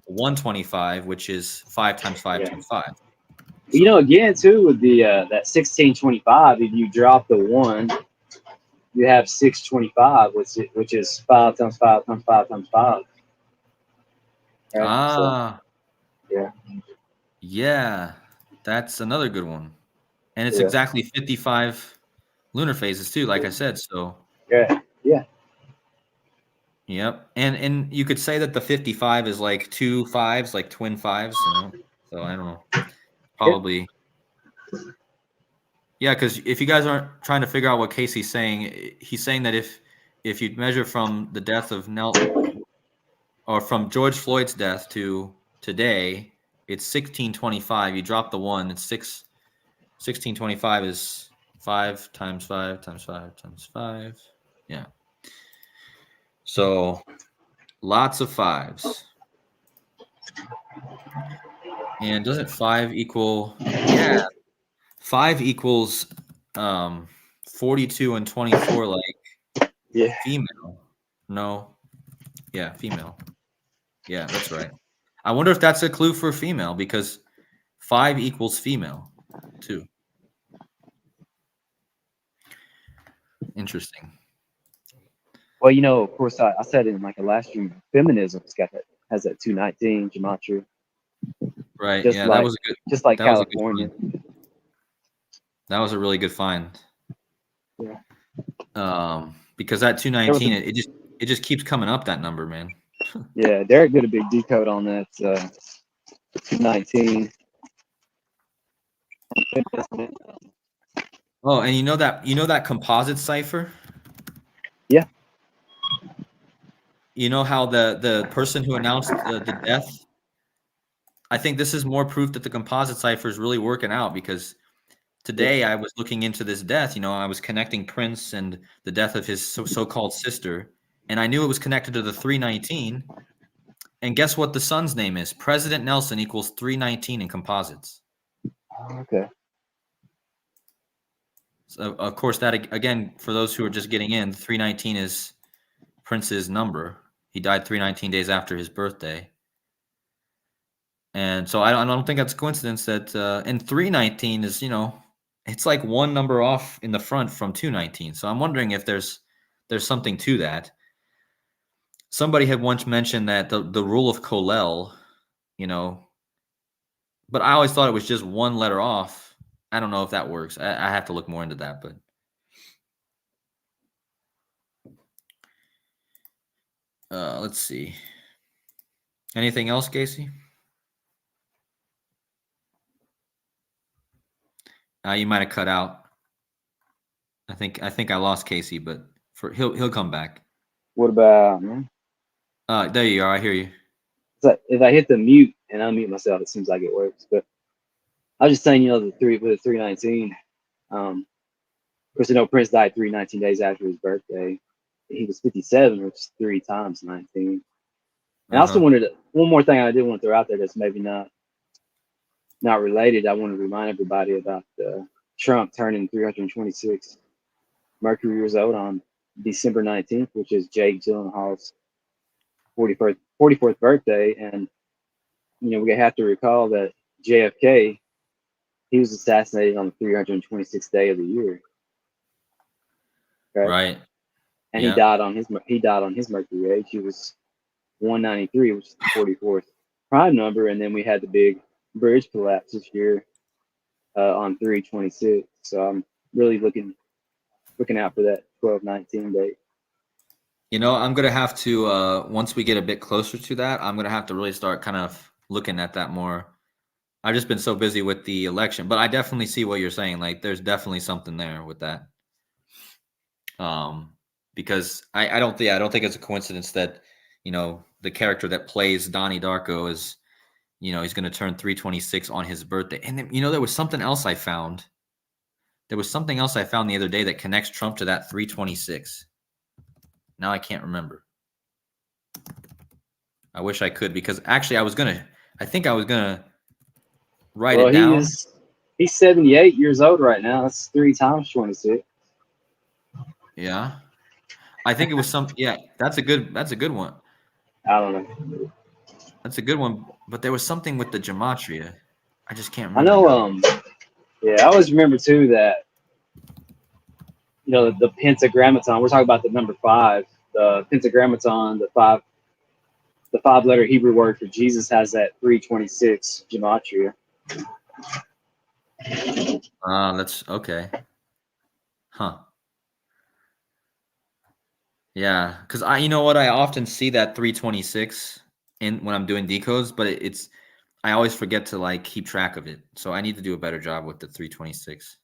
125, which is 5 times 5 Yeah. times 5. So Again too with the that 1625, if you drop the 1, you have 625, which is 5 times 5 times 5 times 5. Right. So ah yeah. yeah, that's another good one. And it's Yeah. exactly 55 lunar phases too, like I said. So, Yeah. Yeah. yep. And you could say that the 55 is like two fives, like twin fives, So I don't know. Yeah. Probably. Yeah, because if you guys aren't trying to figure out what Casey's saying, he's saying that if you measure from the death of or from George Floyd's death to today, it's 1625. You drop the 1, it's 1625 is 5 times 5 times 5 times 5. Yeah. So lots of 5s. And doesn't 5 equal? Yeah, 5 equals 42 and 24. Like Yeah. Female. No. Yeah, female. Yeah, that's right. I wonder if that's a clue for female because 5 equals female too. Interesting. Well, of course, I said in like a last stream, feminism's got that has that 219 gematria, Right. just Yeah, that like was a good just like that was a good California. find. That was a really good find. Yeah. Because that There was 219 a it just keeps coming up that number, man. yeah, Derek did a big decode on that 219. Oh, and you know that composite cipher? Yeah. You know how the person who announced the death, I think this is more proof that the composite cipher is really working out because Yeah. today I was looking into this death. I was connecting Prince and the death of his so-called sister, and I knew it was connected to the 319. And guess what the son's name is? President Nelson equals 319 in composites. Okay. So of course, that again, for those who are just getting in, 319 is Prince's number. He died 319 days after his birthday. And so I don't think that's a coincidence that and 319 is, it's like one number off in the front from 219. So I'm wondering if there's something to that. Somebody had once mentioned that the rule of Colel, you know, but I always thought it was just one letter off. I don't know if that works. I have to look more into that, but let's see. Anything else, Casey? You might have cut out. I think I lost Casey, but he'll come back. What about man? There you are. I hear you. So if I hit the mute and unmute myself, it seems like it works. But I was just saying, the three with the 319. Of course, Prince died 319 days after his birthday. He was 57, which is 3 times 19. And I also Uh-huh. wanted one more thing I did want to throw out there that's maybe not related. I want to remind everybody about Trump turning 326 Mercury years old on December 19th, which is Jake Gyllenhaal's 44th birthday. And, we have to recall that JFK, he was assassinated on the 326th day of the year. Okay. Right. And he Yeah. died on his Mercury age. He was 193, which is the 44th prime number. And then we had the big bridge collapse this year on 326. So I'm really looking out for that 12/19 date. I'm gonna have to once we get a bit closer to that, I'm gonna have to really start kind of looking at that more. I've just been so busy with the election, but I definitely see what you're saying. Like, there's definitely something there with that. Because I don't think it's a coincidence that the character that plays Donnie Darko is he's going to turn 326 on his birthday. And then there was something else I found. There was something else I found the other day that connects Trump to that 326. Now I can't remember. I wish I could because actually I think I was gonna write Well, it down. he's 78 years old right now. That's 3 times 26. Yeah. I think it was yeah, that's a good one. I don't know. That's a good one. But there was something with the gematria. I just can't I remember know. now. Yeah, I always remember too that the pentagrammaton. We're talking about the number 5. The pentagrammaton, the 5-letter Hebrew word for Jesus has that 326 gematria. That's okay. Huh. Yeah, because you know what, I often see that 326 in when I'm doing decodes, but it's I always forget to like keep track of it. So I need to do a better job with the 326.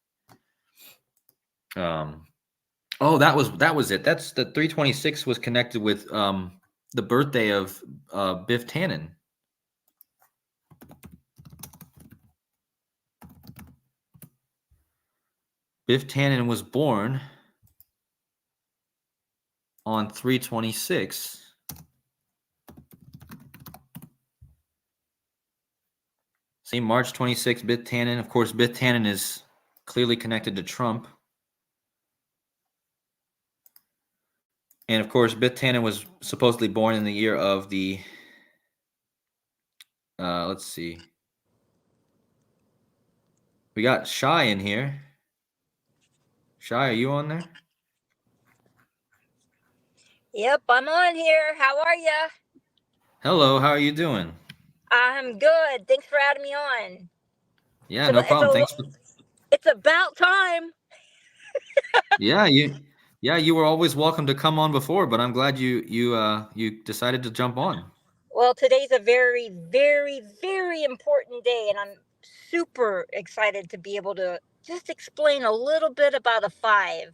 Um, oh, that was it. That's the 326 was connected with the birthday of Biff Tannen. Biff Tannen was born on 326. See, March 26th, Biff Tannen. Of course, Biff Tannen is clearly connected to Trump. And of course, Bith Tannen was supposedly born in the year of the. Let's see. We got Shy in here. Shy, are you on there? Yep, I'm on here. How are ya? Hello, how are you doing? I'm good. Thanks for having me on. Yeah, no It's problem. Thanks for. it's about time. Yeah, you were always welcome to come on before, but I'm glad you decided to jump on. Well, today's a very, very, very important day, and I'm super excited to be able to just explain a little bit about a five.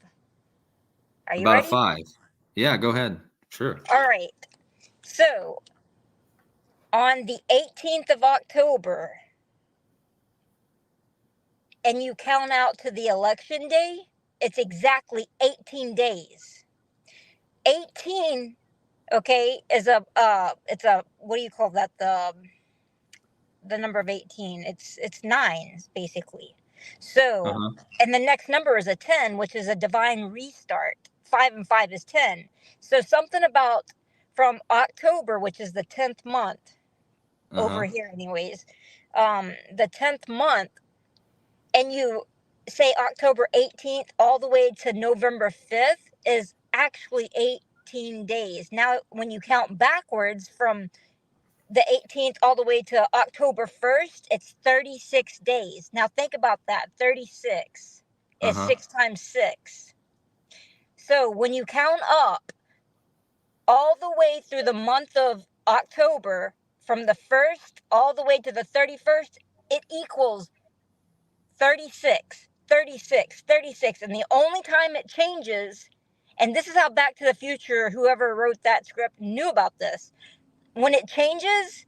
Are you About a ready? 5. Yeah, go ahead. Sure. All right. So, on the 18th of October, and you count out to the election day, it's exactly 18 days. 18, okay, is it's a, what do you call that, the number of 18, it's nines basically. So, Uh-huh. and the next number is a 10, which is a divine restart. 5 and 5 is 10. So something about from October, which is the 10th month over Uh-huh. here anyways, the 10th month, and you say October 18th all the way to November 5th is actually 18 days. Now when you count backwards from the 18th all the way to October 1st, it's 36 days. Now think about that. 36 is Uh-huh. 6 times 6. So when you count up all the way through the month of October, from the 1st all the way to the 31st, it equals 36, 36, 36. And the only time it changes, and this is how Back to the Future, whoever wrote that script, knew about this. When it changes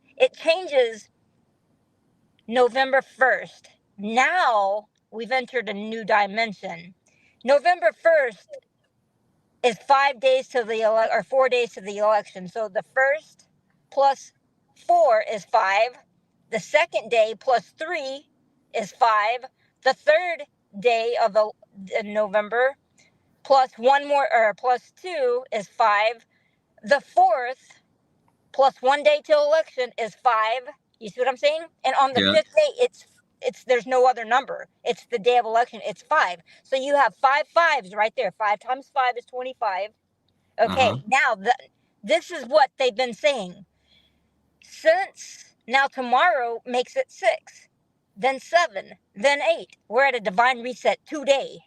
November 1st. Now we've entered a new dimension. November 1st is 5 days to the or 4 days to the election. So the first plus 4 is 5. The second day plus 3 is 5. The third day of the November plus one more, or plus 2 is 5. The fourth plus 1 day till election is 5. You see what I'm saying? And on the Yeah. fifth day, it's there's no other number. It's the day of election. It's 5. So you have five fives right there. 5 times 5 is 25. Uh-huh. Okay, now this is what they've been saying since now tomorrow makes it 6, then 7, then 8. We're at a divine reset today.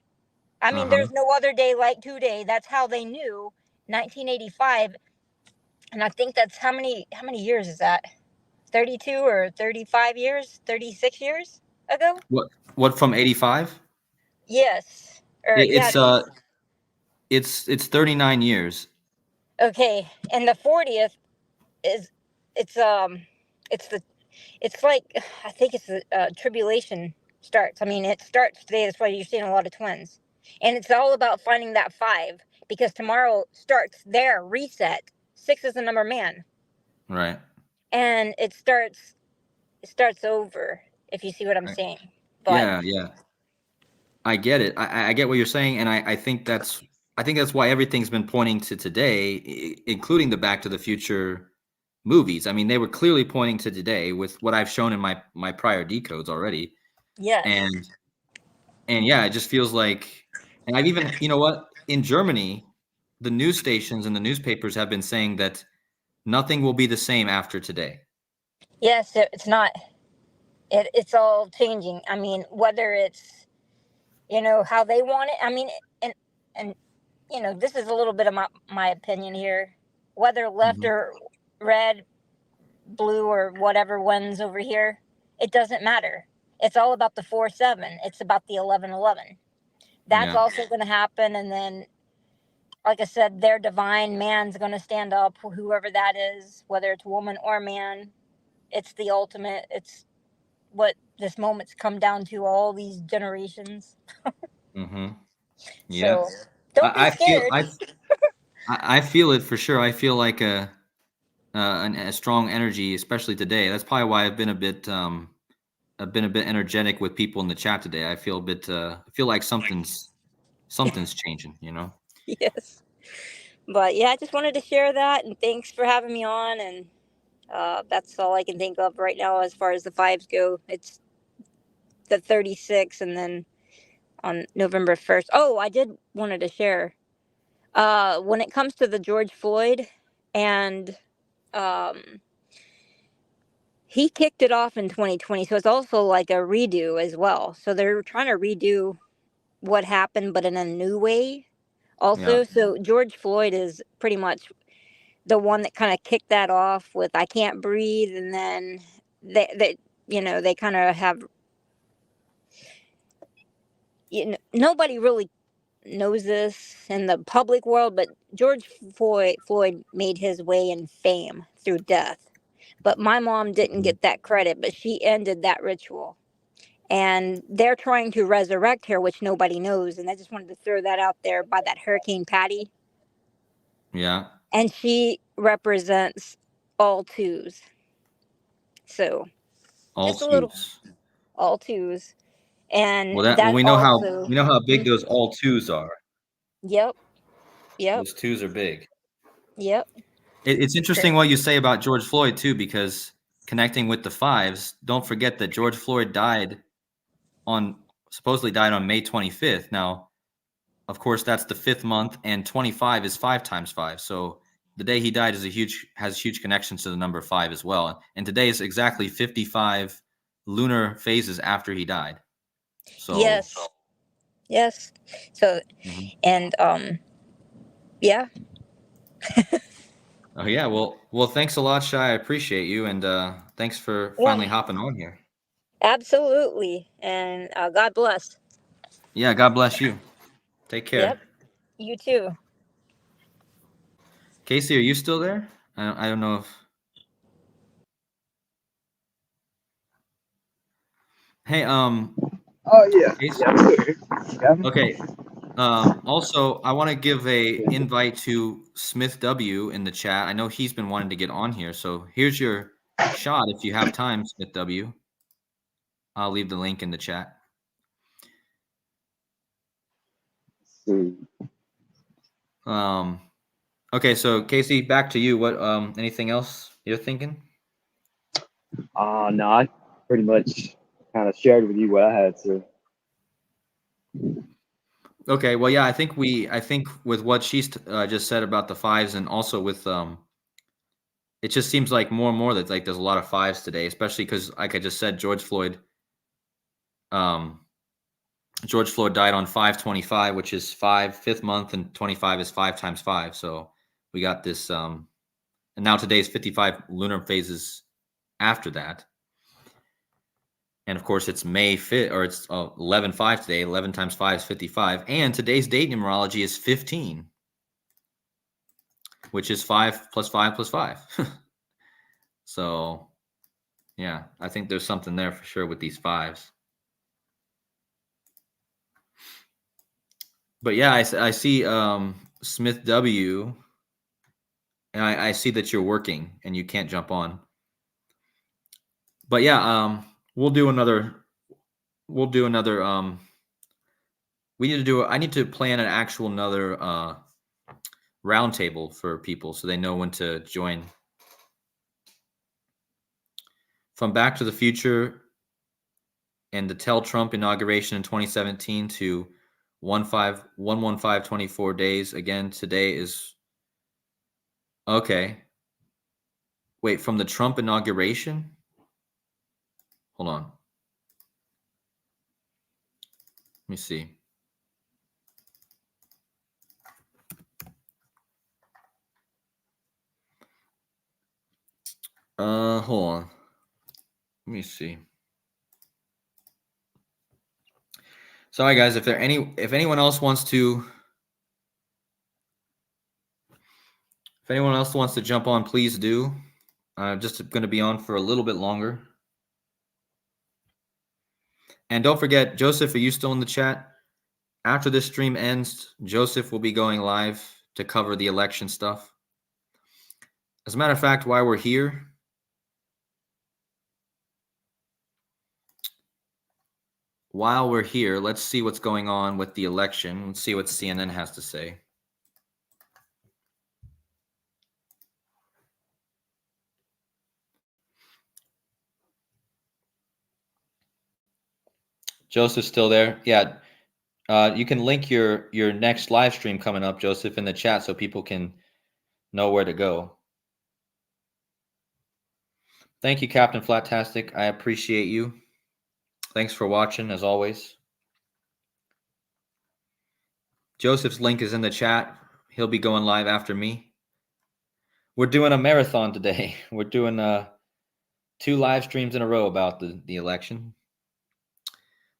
I mean, Uh-huh. there's no other day like today. That's how they knew 1985. And I think that's how many years is that? 32 or 35 years, 36 years ago? What from 85? Yes. Or It, yeah. it's uh it's 39 years. Okay. And the 40th is it's it's the it's like I think it's the tribulation starts. I mean, it starts today. That's why you're seeing a lot of twins. And it's all about finding that 5 because tomorrow starts their reset. 6 is the number of man. Right. And it starts over, if you see what I'm Right. saying. But Yeah, yeah. I get it. I get what you're saying, and I think that's why everything's been pointing to today, including the Back to the Future movies. I mean, they were clearly pointing to today with what I've shown in my prior decodes already. yes. And yeah, it just feels like, and I've even, you know what, in Germany, the news stations and the newspapers have been saying that nothing will be the same after today. Yes, it's not. It's all changing. I mean, whether it's how they want it. I mean, and this is a little bit of my opinion here. Whether left Hmm. or red, blue, or whatever wins over here, it doesn't matter. It's all about the 4-7. It's about the 11-11. That's Yeah. also going to happen, and then, like I said, their divine man's going to stand up, whoever that is, whether it's woman or man. It's the ultimate. It's what this moment's come down to all these generations. Hmm. Yeah. So don't be I feel scared. I feel it for sure. I feel like a strong energy, especially today. That's probably why I've been a bit energetic with people in the chat today. I feel a bit I feel like something's changing, you know. Yes. But yeah, I just wanted to share that, and thanks for having me on. And that's all I can think of right now as far as the fives go. It's the 36, and then on November 1st. Oh, I did wanted to share. When it comes to the George Floyd, and um, he kicked it off in 2020, so it's also like a redo as well. So they're trying to redo what happened, but in a new way. Yeah. Also, so George Floyd is pretty much the one that kind of kicked that off with "I can't breathe," and then they they kind of have nobody really knows this in the public world, but George Floyd made his way in fame through death. But my mom didn't Mhm. get that credit, but she ended that ritual. And they're trying to resurrect her, which nobody knows. And I just wanted to throw that out there by that Hurricane Patty. Yeah. And she represents all twos. So All just a little twos. all twos. And Well, that also, we know how big mm, those all twos are. yep, yep, Those twos are big. yep. It's interesting what you say about George Floyd too, because connecting with the fives, don't forget that George Floyd on supposedly died on May 25th. Now, of course, that's the 5th month, and 25 is 5 times 5. So the day he died has huge connections to the number 5 as well. And today is exactly 55 lunar phases after he died. So, Yes, yes. So, mhm. and yeah, Oh yeah, well, thanks a lot, Shai. I appreciate you, and thanks for yeah, finally hopping on here. absolutely. And God bless. Yeah, God bless you. Take care. Yep, you too. Casey, are you still there? I don't know if. Hey, Oh yeah, Casey. yeah. I'm still here. You got me? Okay. Also, I want to give a invite to Smith W in the chat. I know he's been wanting to get on here, so here's your shot if you have time, Smith W. I'll leave the link in the chat. See. Okay, so Casey, back to you. What anything else you're thinking? No, I pretty much kind of shared with you what I had to. Okay, well, yeah, I think with what she's just said about the fives, and also with it just seems like more and more that like there's a lot of fives today, especially because like I just said, um, George Floyd died on 5/25, which is 5th month, and 25 is 5 times 5. So we got this, and now today's 55 lunar phases after that. And of course, it's May 5th, or it's 11/5 today. 11 times 5 is 55. And today's date numerology is 15, which is 5 plus 5 plus 5. So, yeah, I think there's something there for sure with these fives. But yeah, I see Smith W, and I see that you're working and you can't jump on. But yeah, we'll do another. We'll do another. We need to do. I need to plan an actual another roundtable for people so they know when to join. From Back to the Future and the Tell Trump inauguration in 2017 to 11524 days. Again, today is okay. Wait, from the Trump inauguration? Hold on. Let me see. Hold on. Let me see. Sorry guys, if anyone else wants to jump on, please do. Just going to be on for a little bit longer. And don't forget, Joseph, are you still in the chat? After this stream ends, Joseph will be going live to cover the election stuff. As a matter of fact, while we're here, let's see what's going on with the election. Let's see what CNN has to say. Joseph's still there. Yeah. You can link your next live stream coming up, Joseph, in the chat so people can know where to go. Thank you, Captain Flatastic. I appreciate you. Thanks for watching, as always. Joseph's link is in the chat. He'll be going live after me. We're doing a marathon today. We're doing 2 live streams in a row about the election.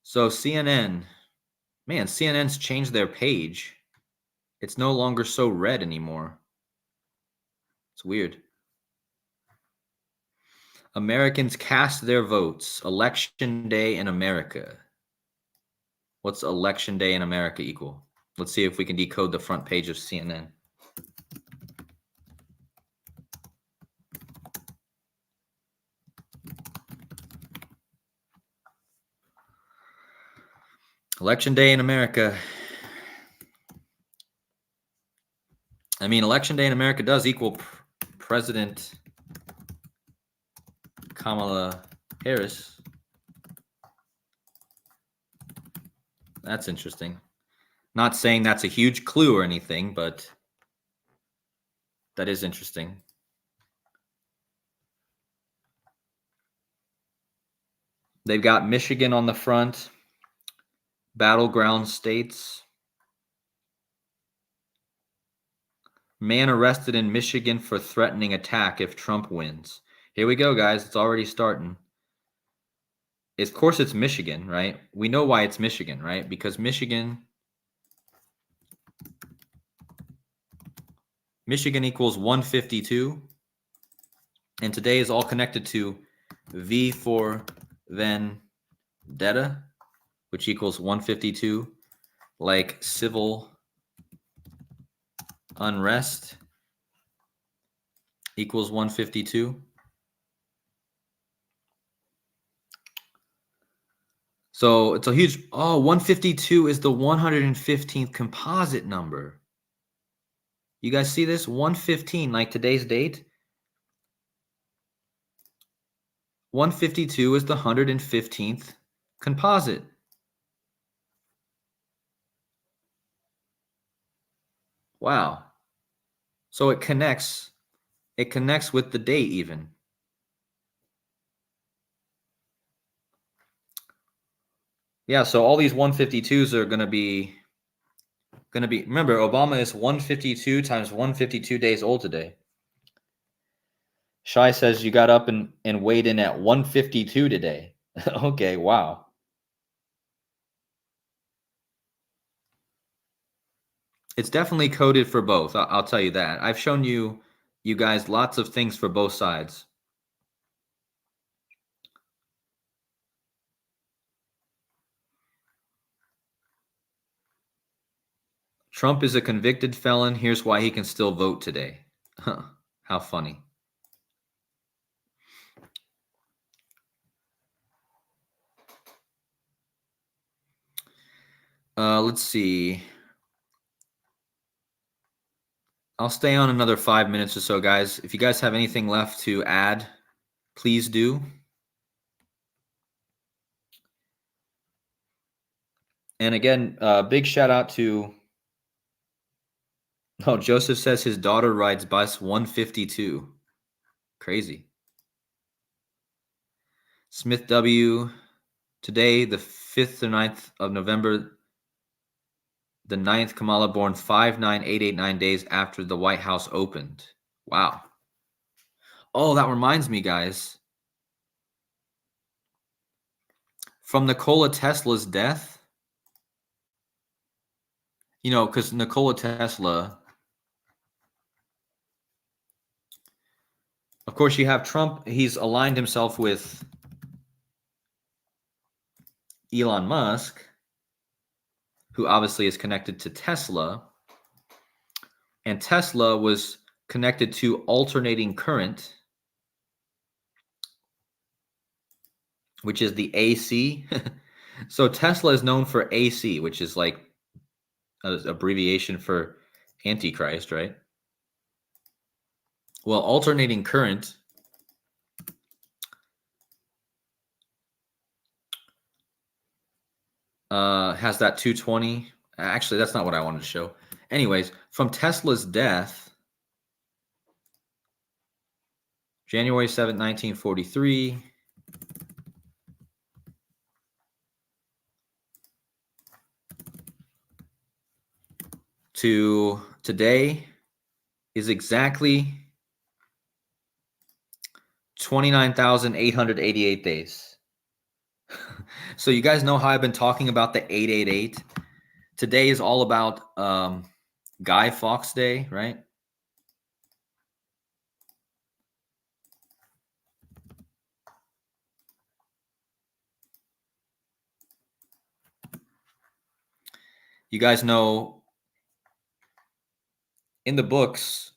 So CNN, man, CNN's changed their page. It's no longer so red anymore. It's weird. Americans cast their votes. Election day in America. What's election day in America equal? Let's see if we can decode the front page of CNN. Election day in America. I mean, election day in America does equal President Kamala Harris. That's interesting. Not saying that's a huge clue or anything, but that is interesting. They've got Michigan on the front, battleground states. Man arrested in Michigan for threatening attack if Trump wins. Here we go, guys. It's already starting. Of course, it's Michigan, right? We know why it's Michigan, right? Because Michigan equals 152. And today is all connected to V for Vendetta, which equals 152, like civil unrest equals 152. So it's a huge, 152 is the 115th composite number. You guys see this? 115, like today's date. 152 is the 115th composite. Wow. So it connects with the date even. Yeah, so all these 152s are going to be remember, Obama is 152 times 152 days old today. Shai says you got up and weighed in at 152 today. Okay, wow. It's definitely coded for both. I'll tell you that. I've shown you guys lots of things for both sides. Trump is a convicted felon. Here's why he can still vote today. Huh, how funny. Let's see. I'll stay on another 5 minutes or so, guys. If you guys have anything left to add, please do. And again, big shout out to, Joseph says his daughter rides bus 152. Crazy. Smith W. Today, the 5th or 9th of November, the 9th, Kamala born 59889 days after the White House opened. Wow. Oh, that reminds me, guys. From Nikola Tesla's death, because Nikola Tesla, of course, you have Trump. He's aligned himself with Elon Musk, who obviously is connected to Tesla. And Tesla was connected to alternating current, which is the AC. So Tesla is known for AC, which is like an abbreviation for Antichrist, right? Well, alternating current has that 220. Actually, that's not what I wanted to show. Anyways, from Tesla's death, January 7th, 1943, to today is exactly 29,888 days. So you guys know how I've been talking about the 888? Today is all about Guy Fawkes Day, right? You guys know in the books,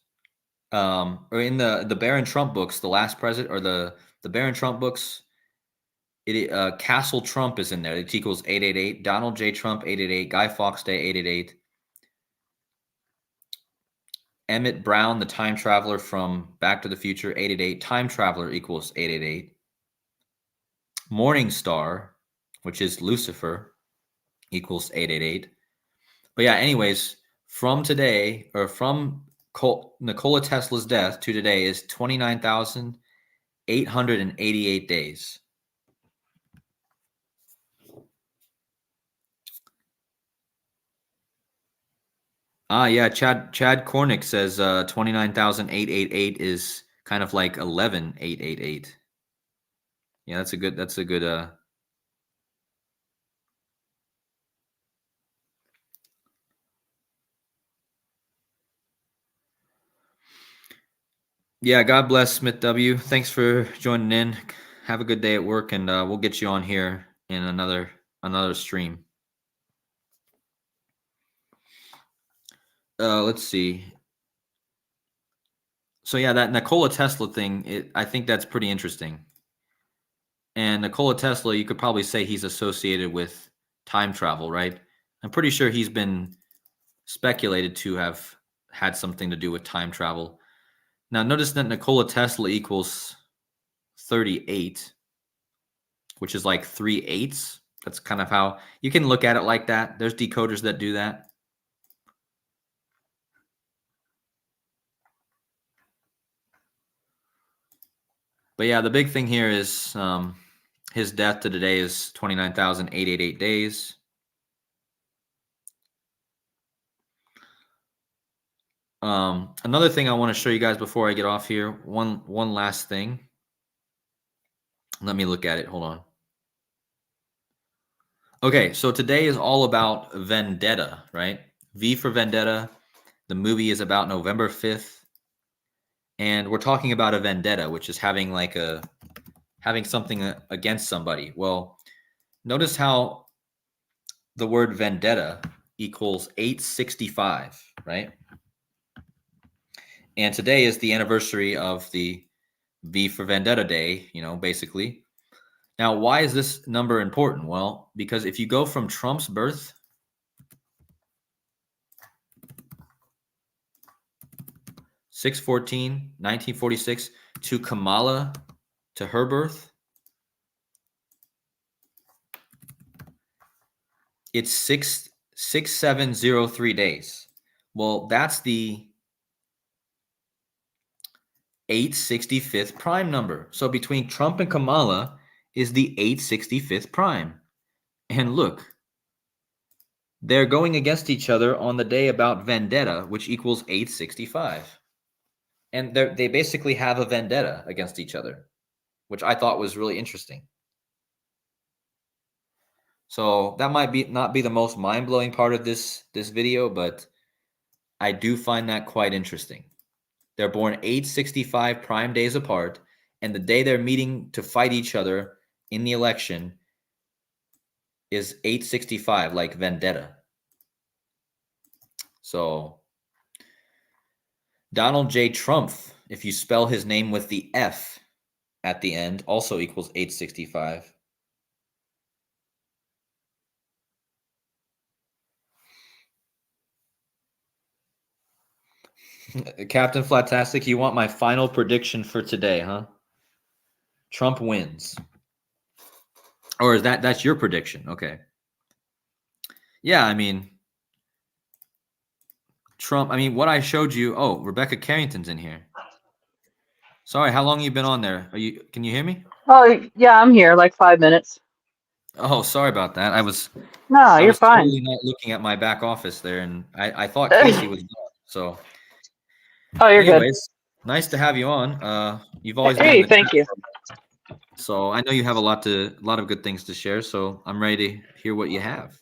or in the Barron Trump books, the last president, or the Barron Trump books, Castle Trump is in there. It equals 888. Donald J. Trump 888. Guy Fawkes Day 888. Emmett Brown, the time traveler from Back to the Future 888. Time traveler equals 888. Morning Star, which is Lucifer, equals 888. But yeah, anyways, from today, or from Nikola Tesla's death to today, is 29,888 days. Yeah, Chad Cornick says 29,888 is kind of like 11,888. Yeah, that's a good Yeah, God bless Smith W. Thanks for joining in. Have a good day at work, and we'll get you on here in another stream. Let's see. So yeah, that Nikola Tesla thing, I think that's pretty interesting. And Nikola Tesla, you could probably say he's associated with time travel, right? I'm pretty sure he's been speculated to have had something to do with time travel. Now, notice that Nikola Tesla equals 38, which is like 3/8. That's kind of how you can look at it like that. There's decoders that do that. But yeah, the big thing here is his death to today is 29,888 days. Another thing I want to show you guys before I get off here, one last thing. Let me look at it. Hold on. Okay, so today is all about Vendetta, right? V for Vendetta. The movie is about November 5th. And we're talking about a vendetta, which is having something against somebody. Well, notice how the word vendetta equals 865, right? And today is the anniversary of the V for Vendetta Day, basically. Now, why is this number important? Well, because if you go from Trump's birth, 6/14/1946, to Kamala, to her birth, it's 6703 days. Well, that's the 865th prime number. So between Trump and Kamala is the 865th prime. And look, they're going against each other on the day about vendetta, which equals 865. And they basically have a vendetta against each other, which I thought was really interesting. So that might not be the most mind-blowing part of this video, but I do find that quite interesting. They're born 865 prime days apart, and the day they're meeting to fight each other in the election is 865, like vendetta. So Donald J. Trump, if you spell his name with the F at the end, also equals 865. Captain Flatastic, you want my final prediction for today, huh? Trump wins. Or is that's your prediction? Okay. Yeah, I mean, Trump. I mean, what I showed you. Oh, Rebecca Carrington's in here. Sorry, how long you been on there? Can you hear me? Oh, yeah, I'm here, like 5 minutes. Oh, sorry about that. No, I you're was fine. totally not looking at my back office there, and I thought Casey was gone. So, Oh, you're good. anyways, nice to have you on. You've always been in Hey, the chat, thank you. so I know you have a lot of good things to share. So I'm ready to hear what you have.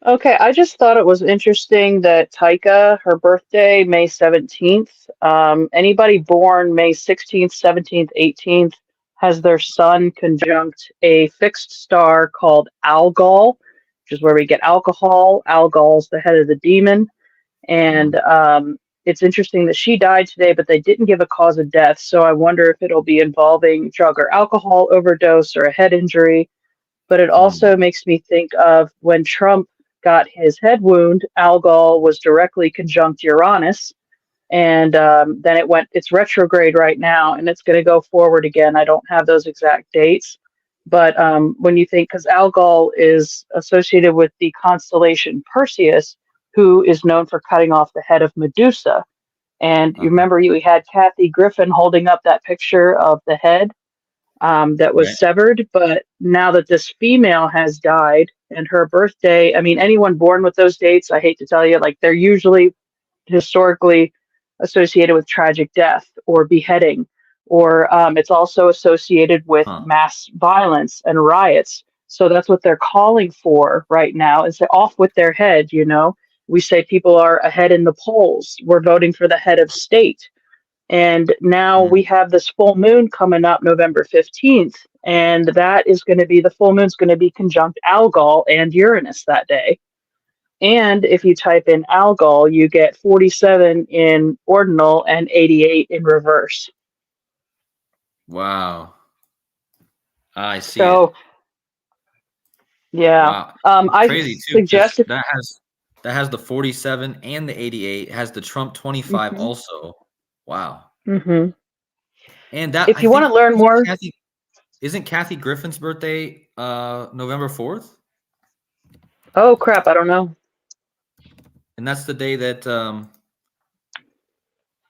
Okay, I just thought it was interesting that Taika, her birthday, May 17th, anybody born May 16th, 17th, 18th, has their sun conjunct a fixed star called Algol, which is where we get alcohol. Algol's the head of the demon. And it's interesting that she died today, but they didn't give a cause of death. So I wonder if it'll be involving drug or alcohol overdose or a head injury. But it also makes me think of when Trump got his head wound, Algol was directly conjunct Uranus. And then it's retrograde right now, and it's going to go forward again. I don't have those exact dates. But when you think, because Algol is associated with the constellation Perseus, who is known for cutting off the head of Medusa. And you remember we had Kathy Griffin holding up that picture of the head that was Right. severed. But now that this female has died and her birthday, I mean, anyone born with those dates, I hate to tell you, like they're usually historically associated with tragic death or beheading, or it's also associated with mass violence and riots. So that's what they're calling for right now is off with their head, you know. We say people are ahead in the polls. We're voting for the head of state. And now we have this full moon coming up November 15th. And that is going to be the full moon's going to be conjunct Algol and Uranus that day. And if you type in Algol, you get 47 in ordinal and 88 in reverse. Wow. I see So, it. yeah. Wow. It's I crazy too, because suggest if, that has the 47 and the 88. It has the Trump 25 also. Wow. And that if I you want think to learn more, isn't Kathy Griffin's birthday November 4th? oh crap, I don't know And that's the day that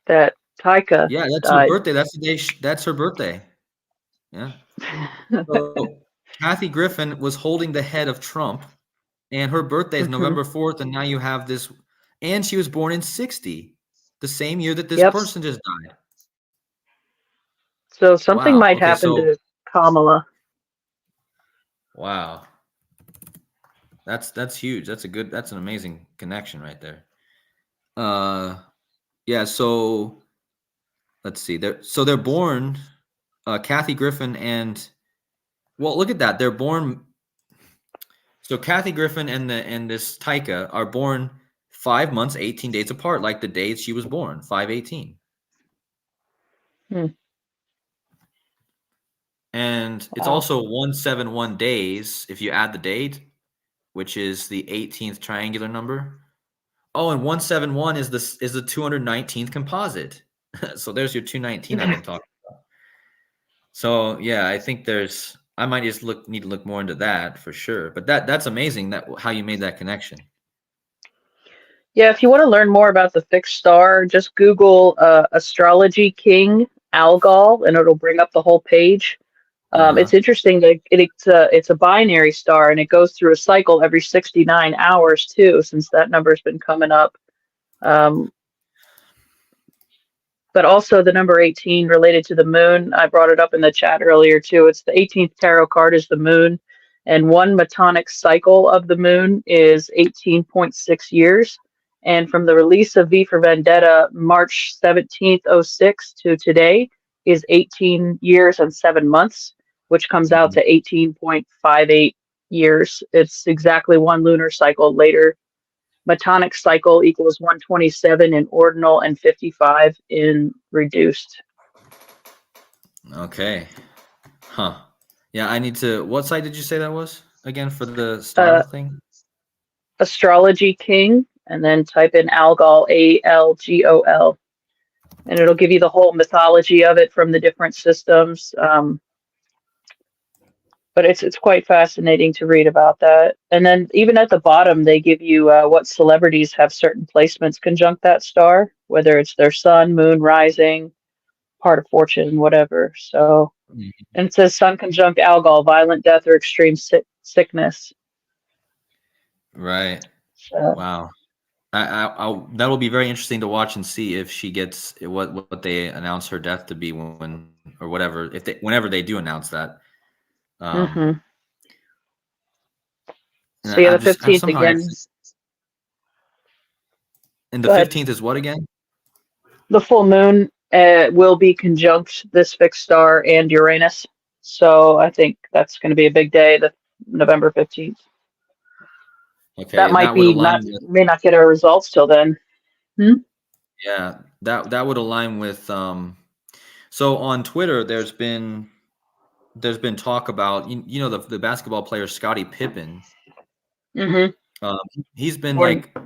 that Taika yeah, that's her died. birthday. That's the day that's her birthday. Yeah. So Kathy Griffin was holding the head of Trump, and her birthday is November 4th, and now you have this, and she was born in 60, the same year that this Yep. person just died. So something Wow. might Okay, happen so to Kamala. wow. That's huge. That's an amazing connection right there. Yeah, so let's see. They're born Kathy Griffin and well, look at that. They're born so Kathy Griffin and this Taika are born 5 months, 18 days apart, like the days she was born, 5/18. And it's also 171 days if you add the date, which is the 18th triangular number. Oh, and 171 is the 219th composite. So there's your 219 I've been talking about. So yeah, I think I might just need to look more into that for sure. But that's amazing that how you made that connection. Yeah, if you want to learn more about the fixed star, just Google astrology king Algol, and it'll bring up the whole page. It's interesting that it's a binary star, and it goes through a cycle every 69 hours too, since that number's been coming up. But also the number 18 related to the moon. I brought it up in the chat earlier too. It's the 18th tarot card is the moon, and one metonic cycle of the moon is 18.6 years. And from the release of V for Vendetta, March 17th, 06 to today is 18 years and 7 months, which comes out to 18.58 years. It's exactly one lunar cycle later. Metonic cycle equals 127 in ordinal and 55 in reduced. Okay. Huh. Yeah, I need to. What site did you say that was again for the star thing? Astrology King, and then type in Algol, Algol, and it'll give you the whole mythology of it from the different systems. But it's quite fascinating to read about that. And then even at the bottom, they give you what celebrities have certain placements conjunct that star, whether it's their sun, moon, rising, part of fortune, whatever. So, Mhm. and it says sun conjunct Algol, violent death or extreme sickness. Right. So, Wow. That'll be very interesting to watch and see if she gets what they announce her death to be when or whatever whenever they do announce that. Um, hmm and so yeah, the I'm 15th somehow again. and the Go ahead. 15th is what again? The full moon will be conjunct this fixed star and Uranus. So I think that's going to be a big day, the November 15th. Okay, That and might that would be align not, with may not get our results till then. Hmm? yeah, that would align with so on Twitter there's been talk about you know the basketball player Scottie Pippen. Mm-hmm. Um, he's been Or, like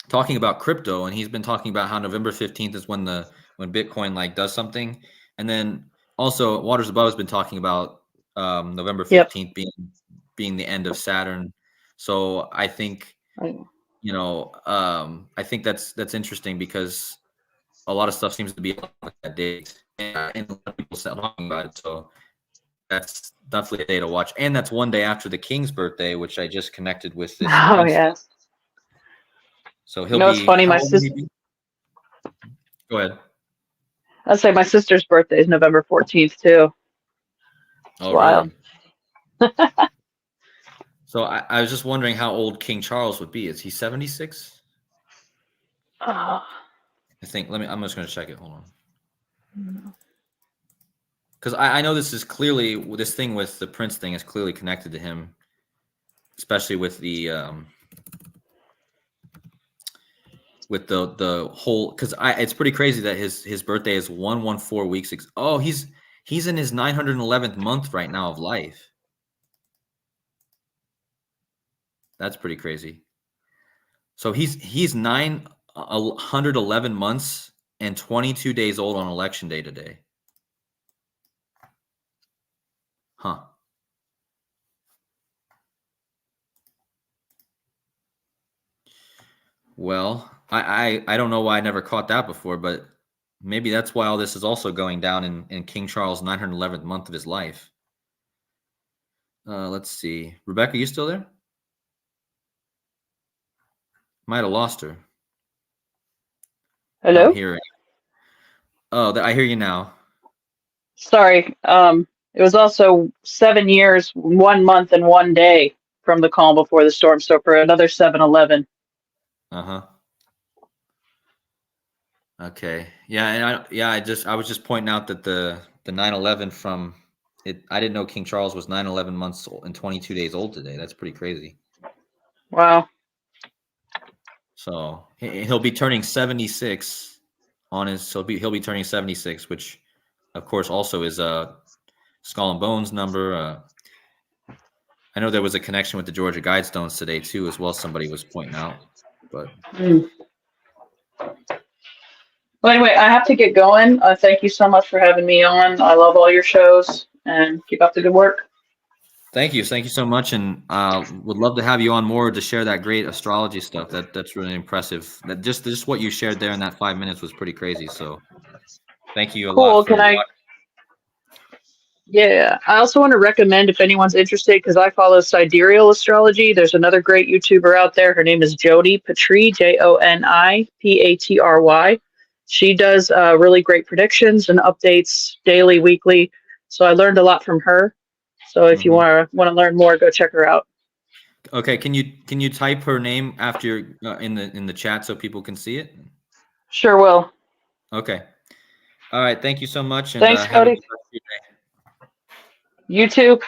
talking about crypto, and he's been talking about how November 15th is when Bitcoin like does something, and then also Waters Above has been talking about November yep. 15th being the end of Saturn. So I think I think that's interesting because a lot of stuff seems to be on that date, and a lot of people start talking about it. So that's definitely a day to watch, and that's one day after the King's birthday, which I just connected with this Oh prince. yeah. So You he'll know, it's be funny. how My old will he sister, be? Go ahead. I'd say my sister's birthday is November 14th too. It's Oh, really? wild. So I was just wondering how old King Charles would be. Is he 76? Oh, I think. I'm just going to check it. Hold on. Because I know this is clearly this thing with the Prince thing is clearly connected to him, especially with the whole. Because it's pretty crazy that his birthday is 114 weeks. Oh, he's in his 911th month right now of life. That's pretty crazy. So he's 911 months and 22 days old on election day today. Huh. Well, I don't know why I never caught that before, but maybe that's why all this is also going down in King Charles' 911th month of his life. Let's see. Rebecca, you still there? Might have lost her. I don't hello. hear her. Oh, I hear you now. Sorry. It was also 7 years, 1 month, and 1 day from the calm before the storm. So for another 7-11. Uh-huh. Okay. Yeah, and I was just pointing out that the 9/11 from it I didn't know King Charles was 9/11 months old and 22 days old today. That's pretty crazy. Wow. So he'll be turning 76 on his. He'll be turning 76, which of course also is a Skull and Bones number. I know there was a connection with the Georgia Guidestones today too, as well. Somebody was pointing out, but Mm. Well, anyway, I have to get going. Thank you so much for having me on. I love all your shows and keep up the good work. thank you so much, and would love to have you on more to share that great astrology stuff. That's really impressive. That just what you shared there in that 5 minutes was pretty crazy. So thank you a lot Cool. for. Yeah, I also want to recommend if anyone's interested, because I follow sidereal astrology. There's another great YouTuber out there. Her name is Joni Patry, Jonipatry. She does really great predictions and updates daily, weekly. So I learned a lot from her. So if you Mhm. want to learn more, go check her out. Okay, can you type her name after in the chat so people can see it? Sure will. Okay. All right. Thank you so much, and Thanks, have a Cody. good rest of your day. You too.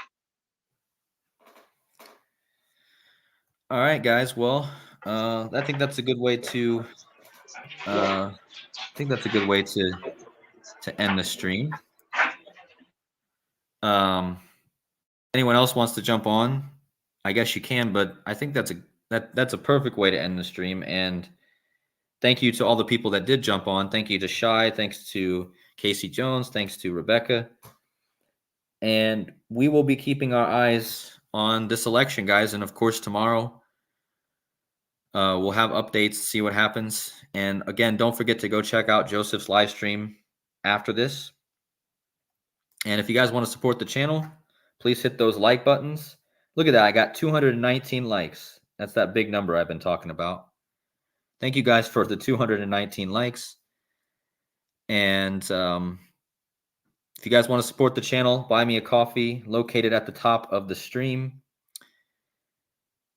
All right, guys. Well, I think that's a good way to. I think that's a good way to end the stream. Um, anyone else wants to jump on? I guess you can, but I think that's a perfect way to end the stream. And thank you to all the people that did jump on. Thank you to Shy. Thanks to Casey Jones. Thanks to Rebecca. And we will be keeping our eyes on this election, guys. And of course, tomorrow we'll have updates, see what happens. And again, don't forget to go check out Joseph's live stream after this. And if you guys want to support the channel, please hit those like buttons. Look at that. I got 219 likes. That's that big number I've been talking about. Thank you guys for the 219 likes. And if you guys want to support the channel, buy me a coffee located at the top of the stream.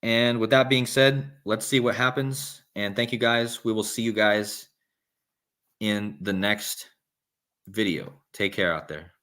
And with that being said, let's see what happens. And thank you guys. We will see you guys in the next video. Take care out there.